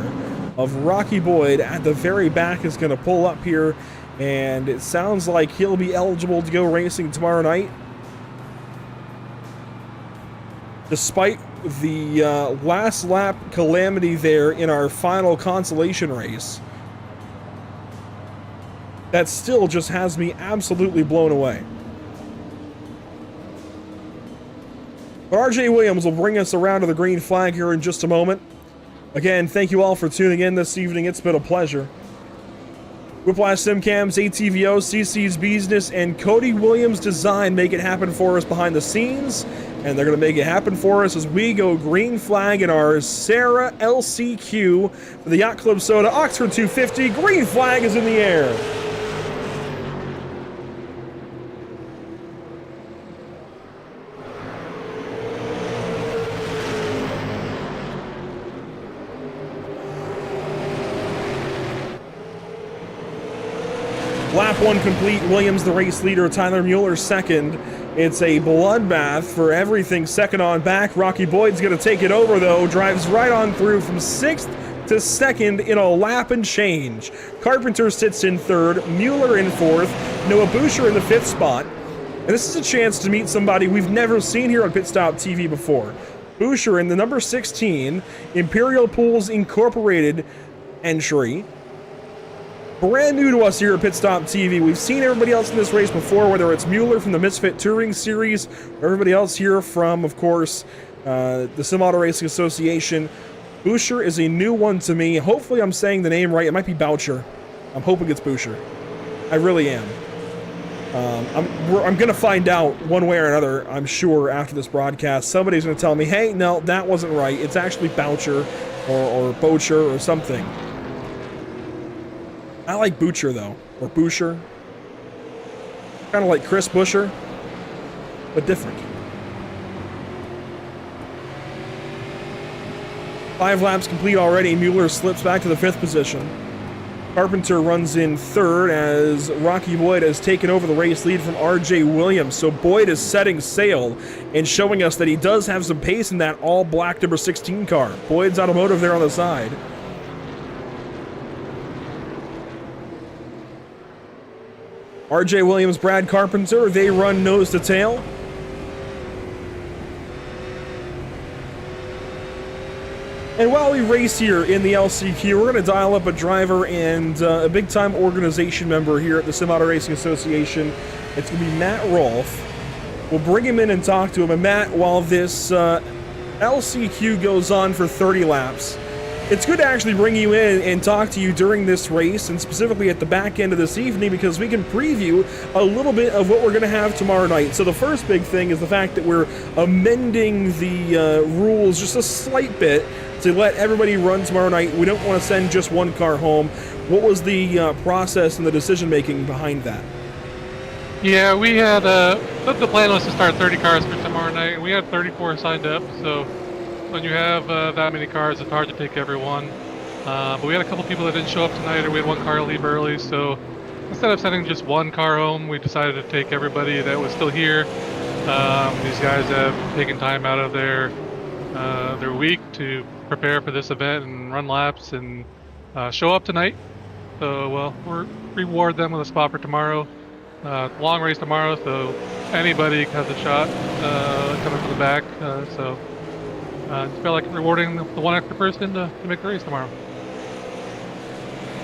of Rocky Boyd at the very back is going to pull up here. And it sounds like he'll be eligible to go racing tomorrow night. Despite the last lap calamity there in our final consolation race, that still just has me absolutely blown away. But RJ Williams will bring us around to the green flag here in just a moment. Again, thank you all for tuning in this evening. It's been a pleasure. Whiplash Simcams, ATVO, CC's Business, and Cody Williams Design make it happen for us behind the scenes. And they're going to make it happen for us as we go green flag in our SARA LCQ for the Yacht Club Soda Oxford 250. Green flag is in the air. Lap 1 complete, Williams the race leader, Tyler Mueller second. It's a bloodbath for everything second on back. Rocky Boyd's going to take it over though, drives right on through from 6th to 2nd in a lap and change. Carpenter sits in 3rd, Mueller in 4th, Noah Boucher in the 5th spot. And this is a chance to meet somebody we've never seen here on Pit Stop TV before. Boucher in the number 16, Imperial Pools Incorporated entry. Brand new to us here at Pit Stop TV. We've seen everybody else in this race before, whether it's Mueller from the Misfit Touring Series, or everybody else here from, of course, the Sim Auto Racing Association. Boucher is a new one to me. Hopefully I'm saying the name right. It might be Boucher. I'm hoping it's Boucher. I really am. I'm going to find out one way or another, I'm sure, after this broadcast. Somebody's going to tell me, hey, no, that wasn't right. It's actually Boucher or Boucher or something. I like Boucher, though. Or Boucher. Kind of like Chris Buescher, but different. 5 laps complete already. Mueller slips back to the 5th position. Carpenter runs in 3rd as Rocky Boyd has taken over the race lead from RJ Williams. So Boyd is setting sail and showing us that he does have some pace in that all-black number 16 car. Boyd's Automotive there on the side. RJ Williams, Brad Carpenter, they run nose to tail. And while we race here in the LCQ, we're going to dial up a driver and a big-time organization member here at the Sim Auto Racing Association. It's going to be Matt Rolfe. We'll bring him in and talk to him. And Matt, while this LCQ goes on for 30 laps, It's good to actually bring you in and talk to you during this race, and specifically at the back end of this evening, because we can preview a little bit of what we're going to have tomorrow night. So the first big thing is the fact that we're amending the rules just a slight bit to let everybody run tomorrow night. We don't want to send just one car home. What was the process and the decision-making behind that? Yeah, we had, the plan was to start 30 cars for tomorrow night, and we had 34 signed up, so when you have that many cars, it's hard to take everyone. But we had a couple people that didn't show up tonight, or we had one car leave early, so instead of sending just one car home, we decided to take everybody that was still here. These guys have taken time out of their week to prepare for this event and run laps and show up tonight. So, well, we'll reward them with a spot for tomorrow. Long race tomorrow, so anybody has a shot coming from the back. So it's felt like rewarding the one extra person to make the race tomorrow.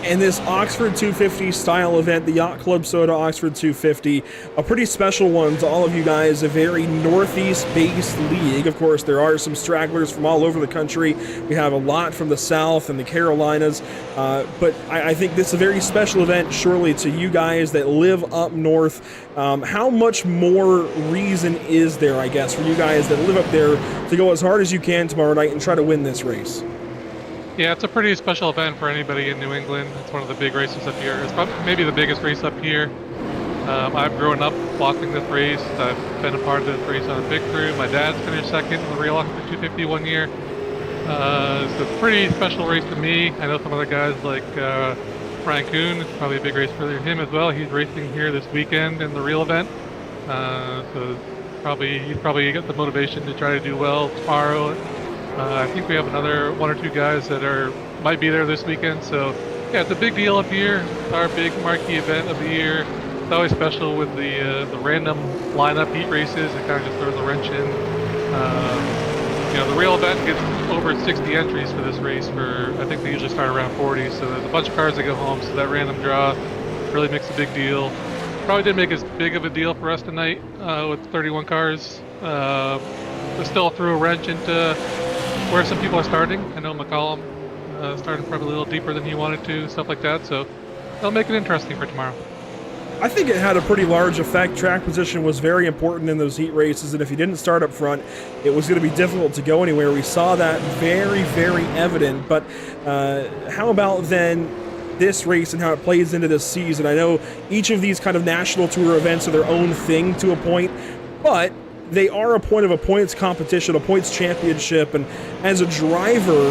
And this Oxford 250 style event, the Yacht Club Soda Oxford 250, a pretty special one to all of you guys, a very Northeast-based league. Of course, there are some stragglers from all over the country. We have a lot from the South and the Carolinas. But I think this is a very special event, surely, to you guys that live up north. How much more reason is there, I guess, for you guys that live up there to go as hard as you can tomorrow night and try to win this race? Yeah, it's a pretty special event for anybody in New England. It's one of the big races up here. It's probably maybe the biggest race up here. I've grown up watching this race. I've been a part of this race on a big crew. My dad's finished second in the Real Oxford 250 one year. It's a pretty special race to me. I know some other guys like Ryan Kuhn. It's probably a big race for him as well. He's racing here this weekend in the real event. So he's probably got the motivation to try to do well tomorrow. I think we have another one or two guys that might be there this weekend. So yeah, it's a big deal up here. It's our big marquee event of the year. It's always special with the random lineup heat races. It kind of just throws a wrench in. The real event gets over 60 entries for this race. I think they usually start around 40. So there's a bunch of cars that go home. So that random draw really makes a big deal. Probably didn't make as big of a deal for us tonight with 31 cars. But still threw a wrench into where some people are starting. I know McCollum started probably a little deeper than he wanted to, stuff like that. So that'll make it interesting for tomorrow. I think it had a pretty large effect. Track position was very important in those heat races, and if you didn't start up front, it was going to be difficult to go anywhere. We saw that very, very evident. But how about then this race and how it plays into this season? I know each of these kind of national tour events are their own thing to a point, but they are a point of a points competition, a points championship, and as a driver,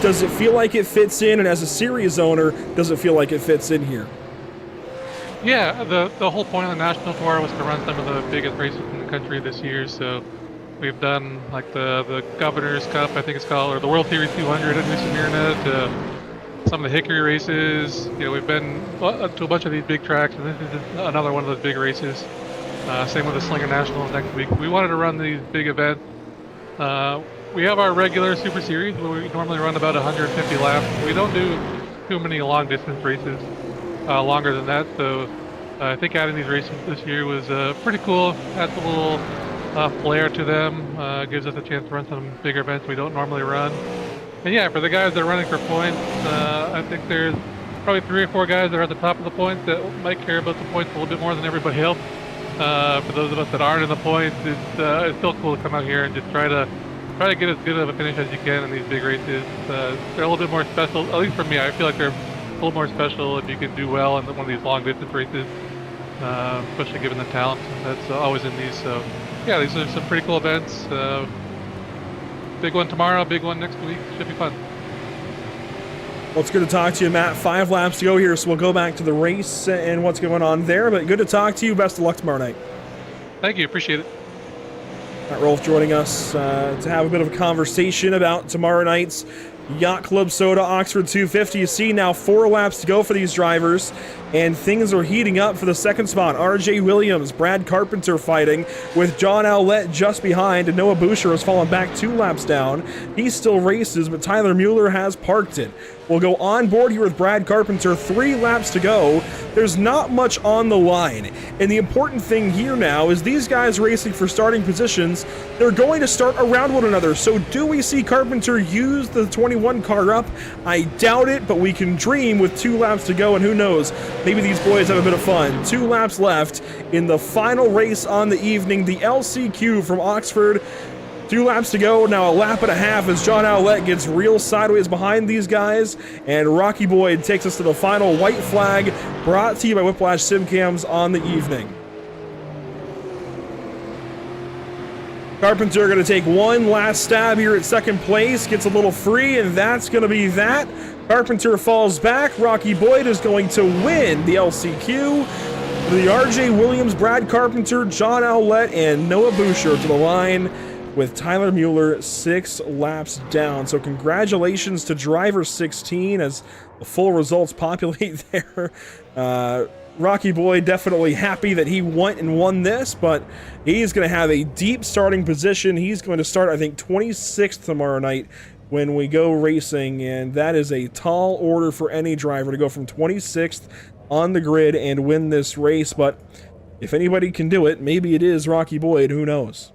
does it feel like it fits in? And as a series owner, does it feel like it fits in here? Yeah, the whole point of the national tour was to run some of the biggest races in the country this year. So we've done like the Governor's Cup, I think it's called, or the World Series 200 at New Smyrna, to some of the Hickory races. We've been to a bunch of these big tracks, and this is another one of those big races. Same with the Slinger Nationals next week. We wanted to run these big events. We have our regular Super Series where we normally run about 150 laps. We don't do too many long distance races longer than that. So I think adding these races this year was pretty cool. Adds a little flair to them. Gives us a chance to run some bigger events we don't normally run. And yeah, for the guys that are running for points, I think there's probably 3 or 4 guys that are at the top of the points that might care about the points a little bit more than everybody else. For those of us that aren't in the points, it's still cool to come out here and just try to get as good of a finish as you can in these big races. They're a little bit more special, at least for me. I feel like they're a little more special if you can do well in one of these long distance races, especially given the talent that's always in these. So yeah, these are some pretty cool events. Big one tomorrow, big one next week. Should be fun. Well, it's good to talk to you, Matt. 5 laps to go here, so we'll go back to the race and what's going on there. But good to talk to you. Best of luck tomorrow night. Thank you. Appreciate it. Matt Rolfe joining us to have a bit of a conversation about tomorrow night's Yacht Club Soda Oxford 250. You see now 4 laps to go for these drivers. And things are heating up for the second spot. RJ Williams, Brad Carpenter fighting with John Owlett just behind, and Noah Boucher has fallen back 2 laps down. He still races, but Tyler Mueller has parked it. We'll go on board here with Brad Carpenter, 3 laps to go. There's not much on the line. And the important thing here now is these guys racing for starting positions, they're going to start around one another. So do we see Carpenter use the 21 car up? I doubt it, but we can dream with 2 laps to go, and who knows, maybe these boys have a bit of fun. 2 laps left in the final race on the evening, the LCQ from Oxford. 2 laps to go, now a lap and a half as John Owlett gets real sideways behind these guys, and Rocky Boyd takes us to the final white flag, brought to you by Whiplash Simcams on the evening. Carpenter going to take one last stab here at second place, gets a little free, and that's going to be that. Carpenter falls back. Rocky Boyd is going to win the LCQ. The RJ Williams, Brad Carpenter, John Owlett, and Noah Boucher to the line, with Tyler Mueller 6 laps down. So congratulations to driver 16 as the full results populate there. Rocky Boyd definitely happy that he went and won this, but he's going to have a deep starting position. He's going to start, I think, 26th tomorrow night when we go racing, and that is a tall order for any driver to go from 26th on the grid and win this race. But if anybody can do it, maybe it is Rocky Boyd, who knows.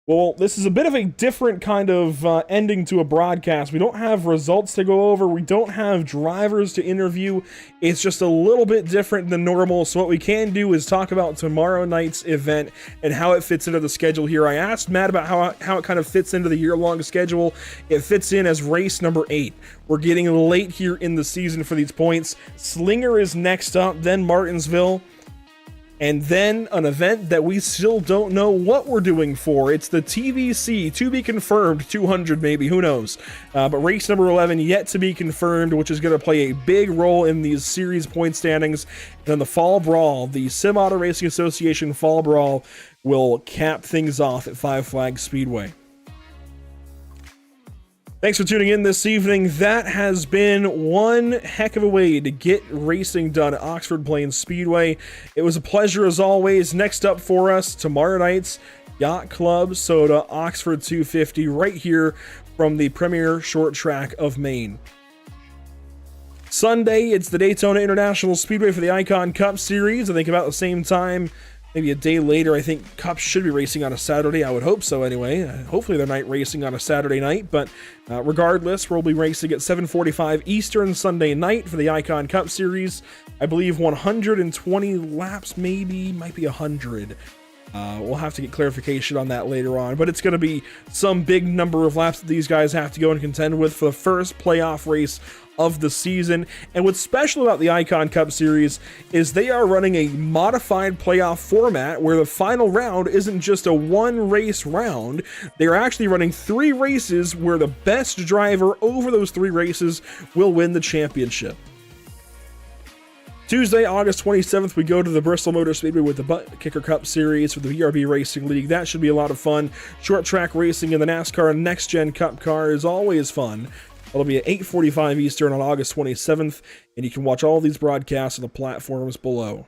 Well, this is a bit of a different kind of ending to a broadcast. We don't have results to go over. We don't have drivers to interview. It's just a little bit different than normal. So what we can do is talk about tomorrow night's event and how it fits into the schedule here. I asked Matt about how it kind of fits into the year-long schedule. It fits in as race number 8. We're getting late here in the season for these points. Slinger is next up, then Martinsville. And then an event that we still don't know what we're doing for. It's the TBC, to be confirmed, 200 maybe, who knows. But race number 11 yet to be confirmed, which is going to play a big role in these series point standings. And then the Fall Brawl, the Sim Auto Racing Association Fall Brawl, will cap things off at Five Flags Speedway. Thanks for tuning in this evening. That has been one heck of a way to get racing done at Oxford Plains Speedway. It was a pleasure as always. Next up for us, tomorrow night's Yacht Club Soda Oxford 250 right here from the premier short track of Maine. Sunday, it's the Daytona International Speedway for the Icon Cup Series. I think about the same time, maybe a day later, I think Cup should be racing on a Saturday. I would hope so anyway. Hopefully they're night racing on a Saturday night. But regardless, we'll be racing at 7:45 Eastern Sunday night for the Icon Cup Series. I believe 120 laps, maybe, might be 100. We'll have to get clarification on that later on. But it's going to be some big number of laps that these guys have to go and contend with for the first playoff race of the season. And what's special about the Icon Cup Series is they are running a modified playoff format where the final round isn't just a 1-race round. They're actually running 3 races where the best driver over those 3 races will win the championship. Tuesday, August 27th, we go to the Bristol Motor Speedway with the Butt Kicker Cup Series for the VRB Racing League. That should be a lot of fun. Short track racing in the NASCAR Next Gen Cup car is always fun. It'll be at 8:45 Eastern on August 27th, and you can watch all these broadcasts on the platforms below.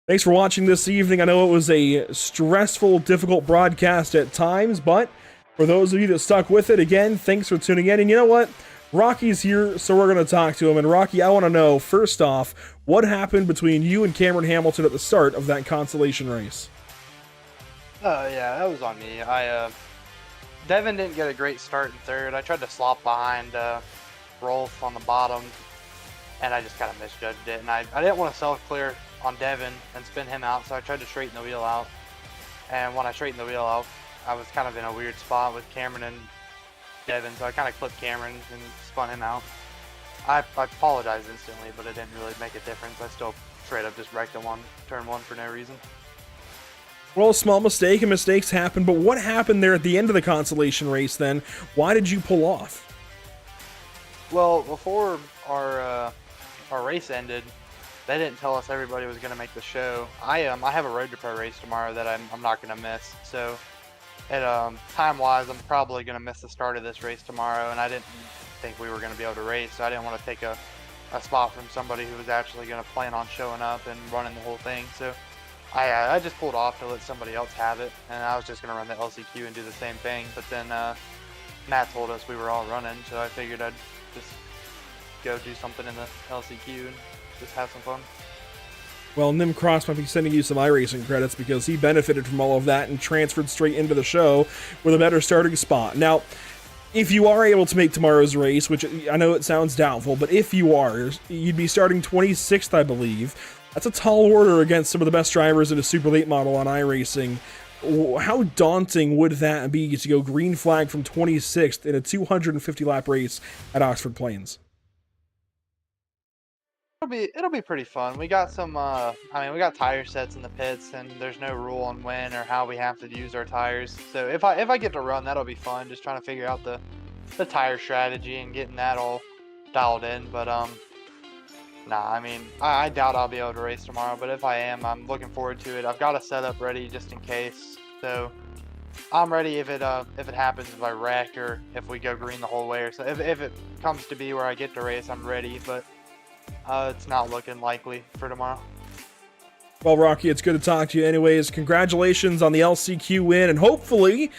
Thanks for watching this evening. I know it was a stressful, difficult broadcast at times, but for those of you that stuck with it, again, thanks for tuning in. And you know what? Rocky's here, so we're going to talk to him. And Rocky, I want to know, first off, what happened between you and Cameron Hamilton at the start of that consolation race? Yeah, that was on me. Devin didn't get a great start in third. I tried to slop behind Rolf on the bottom, and I just kind of misjudged it. And I didn't want to self-clear on Devin and spin him out, so I tried to straighten the wheel out. And when I straightened the wheel out, I was kind of in a weird spot with Cameron and Devin, so I kind of clipped Cameron and spun him out. I apologized instantly, but it didn't really make a difference. I still straight up just wrecked him on turn 1 for no reason. Well, a small mistake, and mistakes happen, but what happened there at the end of the consolation race then? Why did you pull off? Well, before our race ended, they didn't tell us everybody was going to make the show. I have a Road to Pro race tomorrow that I'm not going to miss. So, time wise, I'm probably going to miss the start of this race tomorrow, and I didn't think we were going to be able to race, so I didn't want to take a spot from somebody who was actually going to plan on showing up and running the whole thing. So I just pulled off to let somebody else have it, and I was just going to run the LCQ and do the same thing. But then Matt told us we were all running, so I figured I'd just go do something in the LCQ and just have some fun. Well, Nim Cross might be sending you some iRacing credits because he benefited from all of that and transferred straight into the show with a better starting spot. Now, if you are able to make tomorrow's race, which I know it sounds doubtful, but if you are, you'd be starting 26th, I believe. That's a tall order against some of the best drivers in a super late model on iRacing. How daunting would that be to go green flag from 26th in a 250-lap race at Oxford Plains? It'll be pretty fun. We got some we got tire sets in the pits, and there's no rule on when or how we have to use our tires. So if I get to run, that'll be fun, just trying to figure out the tire strategy and getting that all dialed in. But I doubt I'll be able to race tomorrow, but if I am, I'm looking forward to it. I've got a setup ready just in case. So I'm ready if it happens, if I wreck or if we go green the whole way, or so if it comes to be where I get to race, I'm ready, but it's not looking likely for tomorrow. Well, Rocky, it's good to talk to you anyways. Congratulations on the LCQ win, and hopefully,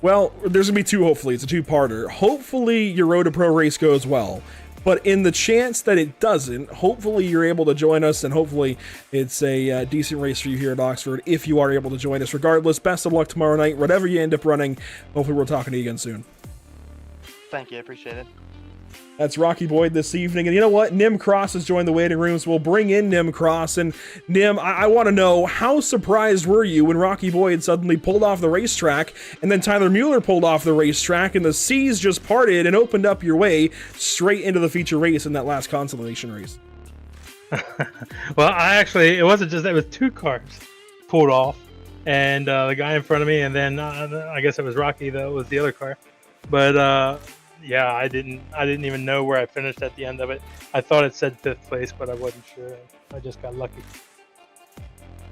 well, there's going to be two hopefully. It's a two-parter. Hopefully your Road to Pro race goes well, but in the chance that it doesn't, hopefully you're able to join us, and hopefully it's a decent race for you here at Oxford if you are able to join us. Regardless, best of luck tomorrow night, whatever you end up running. Hopefully we're talking to you again soon. Thank you, I appreciate it. That's Rocky Boyd this evening. And you know what? Nim Cross has joined the waiting rooms. We'll bring in Nim Cross. And Nim, I want to know, how surprised were you when Rocky Boyd suddenly pulled off the racetrack, and then Tyler Mueller pulled off the racetrack, and the seas just parted and opened up your way straight into the feature race in that last consolation race? Well, it wasn't just that, it was two cars pulled off, and the guy in front of me, and then I guess it was Rocky that was the other car. But yeah, I didn't even know where I finished at the end of it. I thought it said 5th place, but I wasn't sure. I just got lucky.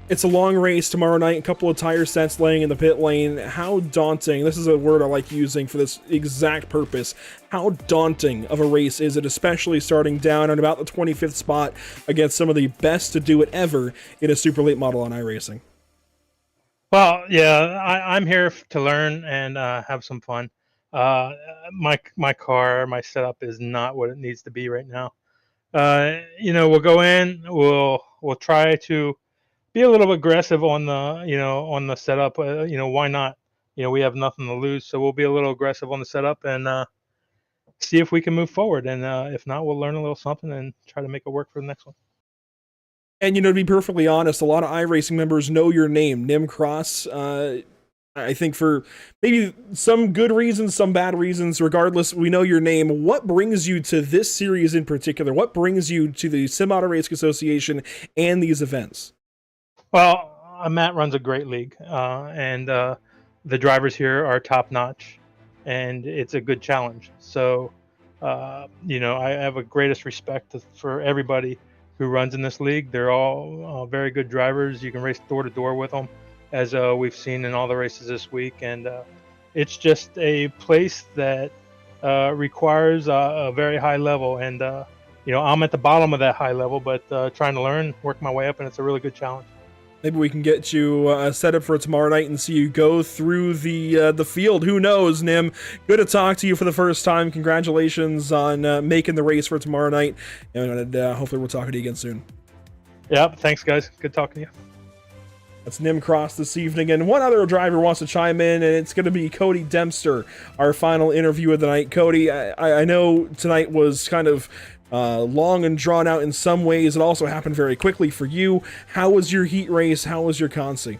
It's a long race tomorrow night, a couple of tire sets laying in the pit lane. How daunting, this is a word I like using for this exact purpose, how daunting of a race is it, especially starting down at about the 25th spot against some of the best to do it ever in a super late model on iRacing? Well, yeah, I'm here to learn and have some fun. My car, my setup is not what it needs to be right now. We'll go in, we'll try to be a little aggressive on the setup. Why not? We have nothing to lose, so we'll be a little aggressive on the setup and see if we can move forward. And if not, we'll learn a little something and try to make it work for the next one. And to be perfectly honest, a lot of iRacing members know your name, Nim Cross. I think for maybe some good reasons, some bad reasons, regardless, we know your name. What brings you to this series in particular? What brings you to the Sim Auto Racing Association and these events? Well, Matt runs a great league, and the drivers here are top-notch, and it's a good challenge. So, I have a greatest respect for everybody who runs in this league. They're all very good drivers. You can race door-to-door with them, as we've seen in all the races this week. And it's just a place that requires a very high level. And, I'm at the bottom of that high level, but trying to learn, work my way up, and it's a really good challenge. Maybe we can get you set up for tomorrow night and see you go through the field. Who knows, Nim? Good to talk to you for the first time. Congratulations on making the race for tomorrow night. And hopefully we'll talk to you again soon. Yeah, thanks, guys. Good talking to you. That's Nim Cross this evening, and one other driver wants to chime in, and it's going to be Cody Dempster, our final interview of the night. Cody, I know tonight was kind of long and drawn out in some ways. It also happened very quickly for you. How was your heat race? How was your consi?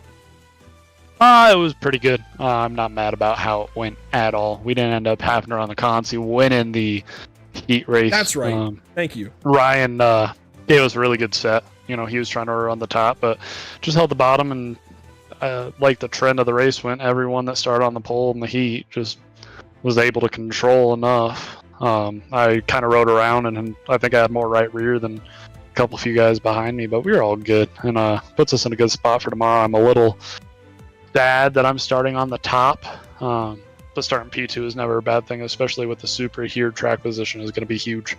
It was pretty good. I'm not mad about how it went at all. We didn't end up having to run the consi, winning the heat race. That's right. Thank you. Ryan gave us a really good set. He was trying to run the top, but just held the bottom, and like the trend of the race went, everyone that started on the pole in the heat just was able to control enough. I kind of rode around, and I think I had more right rear than couple few guys behind me, but we were all good, and puts us in a good spot for tomorrow. I'm a little sad that I'm starting on the top, but starting P2 is never a bad thing, especially with the super here. Track position is going to be huge.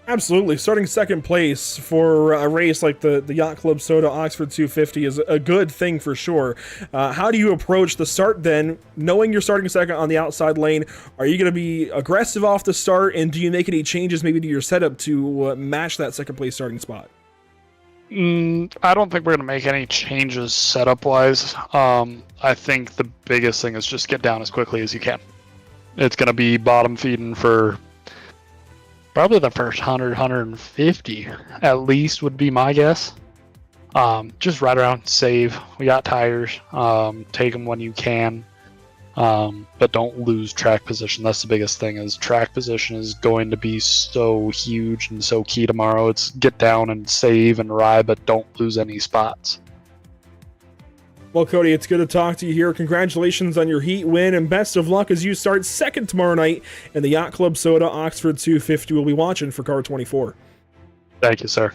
Absolutely. Starting second place for a race like the Yacht Club Soda Oxford 250 is a good thing for sure. How do you approach the start then, knowing you're starting second on the outside lane? Are you going to be aggressive off the start, and do you make any changes maybe to your setup to match that second place starting spot? I don't think we're going to make any changes setup-wise. I think the biggest thing is just get down as quickly as you can. It's going to be bottom feeding for probably the first 100, 150 at least would be my guess. Just ride around, save. We got tires. Take them when you can. But don't lose track position. That's the biggest thing, is track position is going to be so huge and so key tomorrow. It's get down and save and ride, but don't lose any spots. Well, Cody, it's good to talk to you here. Congratulations on your heat win, and best of luck as you start second tomorrow night in the Yacht Club Soda Oxford 250. We'll be watching for car 24. Thank you, sir.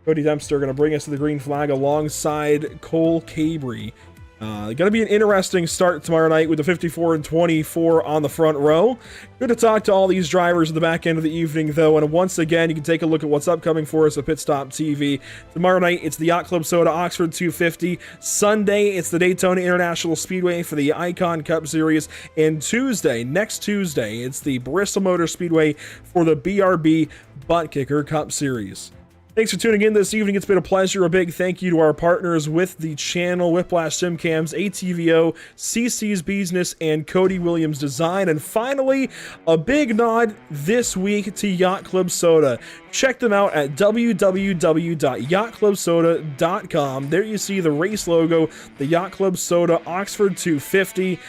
Cody Dempster going to bring us to the green flag alongside Cole Cabry. Going to be an interesting start tomorrow night with the 54 and 24 on the front row. Good to talk to all these drivers at the back end of the evening, though. And once again, you can take a look at what's upcoming for us at Pit Stop TV. Tomorrow night, it's the Yacht Club Soda Oxford 250. Sunday, it's the Daytona International Speedway for the Icon Cup Series. And Tuesday, next Tuesday, it's the Bristol Motor Speedway for the BRB Butt Kicker Cup Series. Thanks for tuning in this evening. It's been a pleasure. A big thank you to our partners with the channel, Whiplash Simcams, ATVO, CC's Business, and Cody Williams Design. And finally, a big nod this week to Yacht Club Soda. Check them out at www.yachtclubsoda.com. There you see the race logo, the Yacht Club Soda Oxford 250.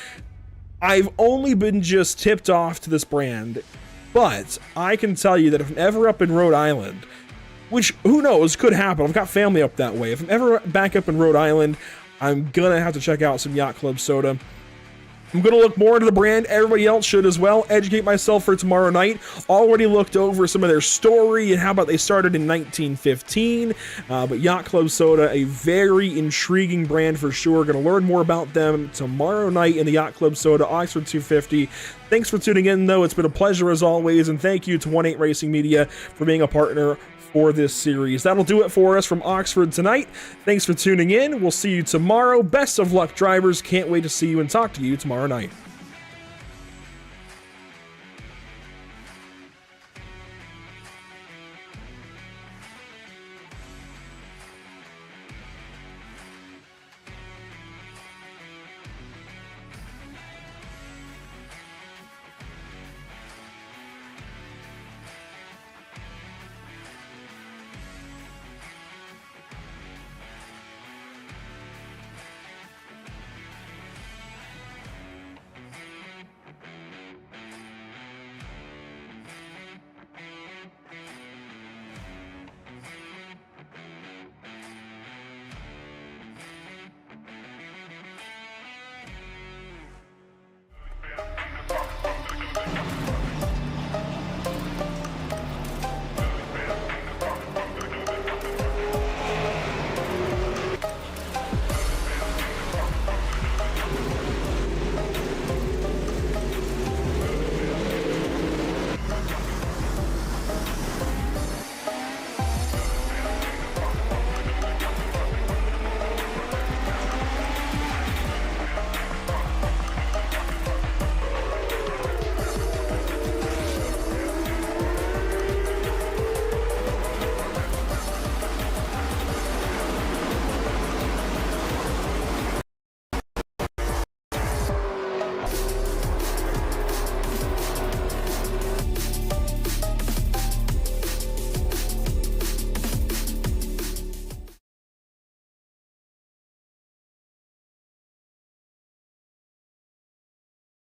I've only been just tipped off to this brand, but I can tell you that if I'm ever up in Rhode Island, which, who knows, could happen. I've got family up that way. If I'm ever back up in Rhode Island, I'm gonna have to check out some Yacht Club Soda. I'm gonna look more into the brand. Everybody else should as well. Educate myself for tomorrow night. Already looked over some of their story and how about they started in 1915. But Yacht Club Soda, a very intriguing brand for sure. Gonna learn more about them tomorrow night in the Yacht Club Soda Oxford 250. Thanks for tuning in, though. It's been a pleasure as always, and thank you to 18 Racing Media for being a partner for this series. That'll do it for us from Oxford tonight. Thanks for tuning in. We'll see you tomorrow. Best of luck, drivers. Can't wait to see you and talk to you tomorrow night.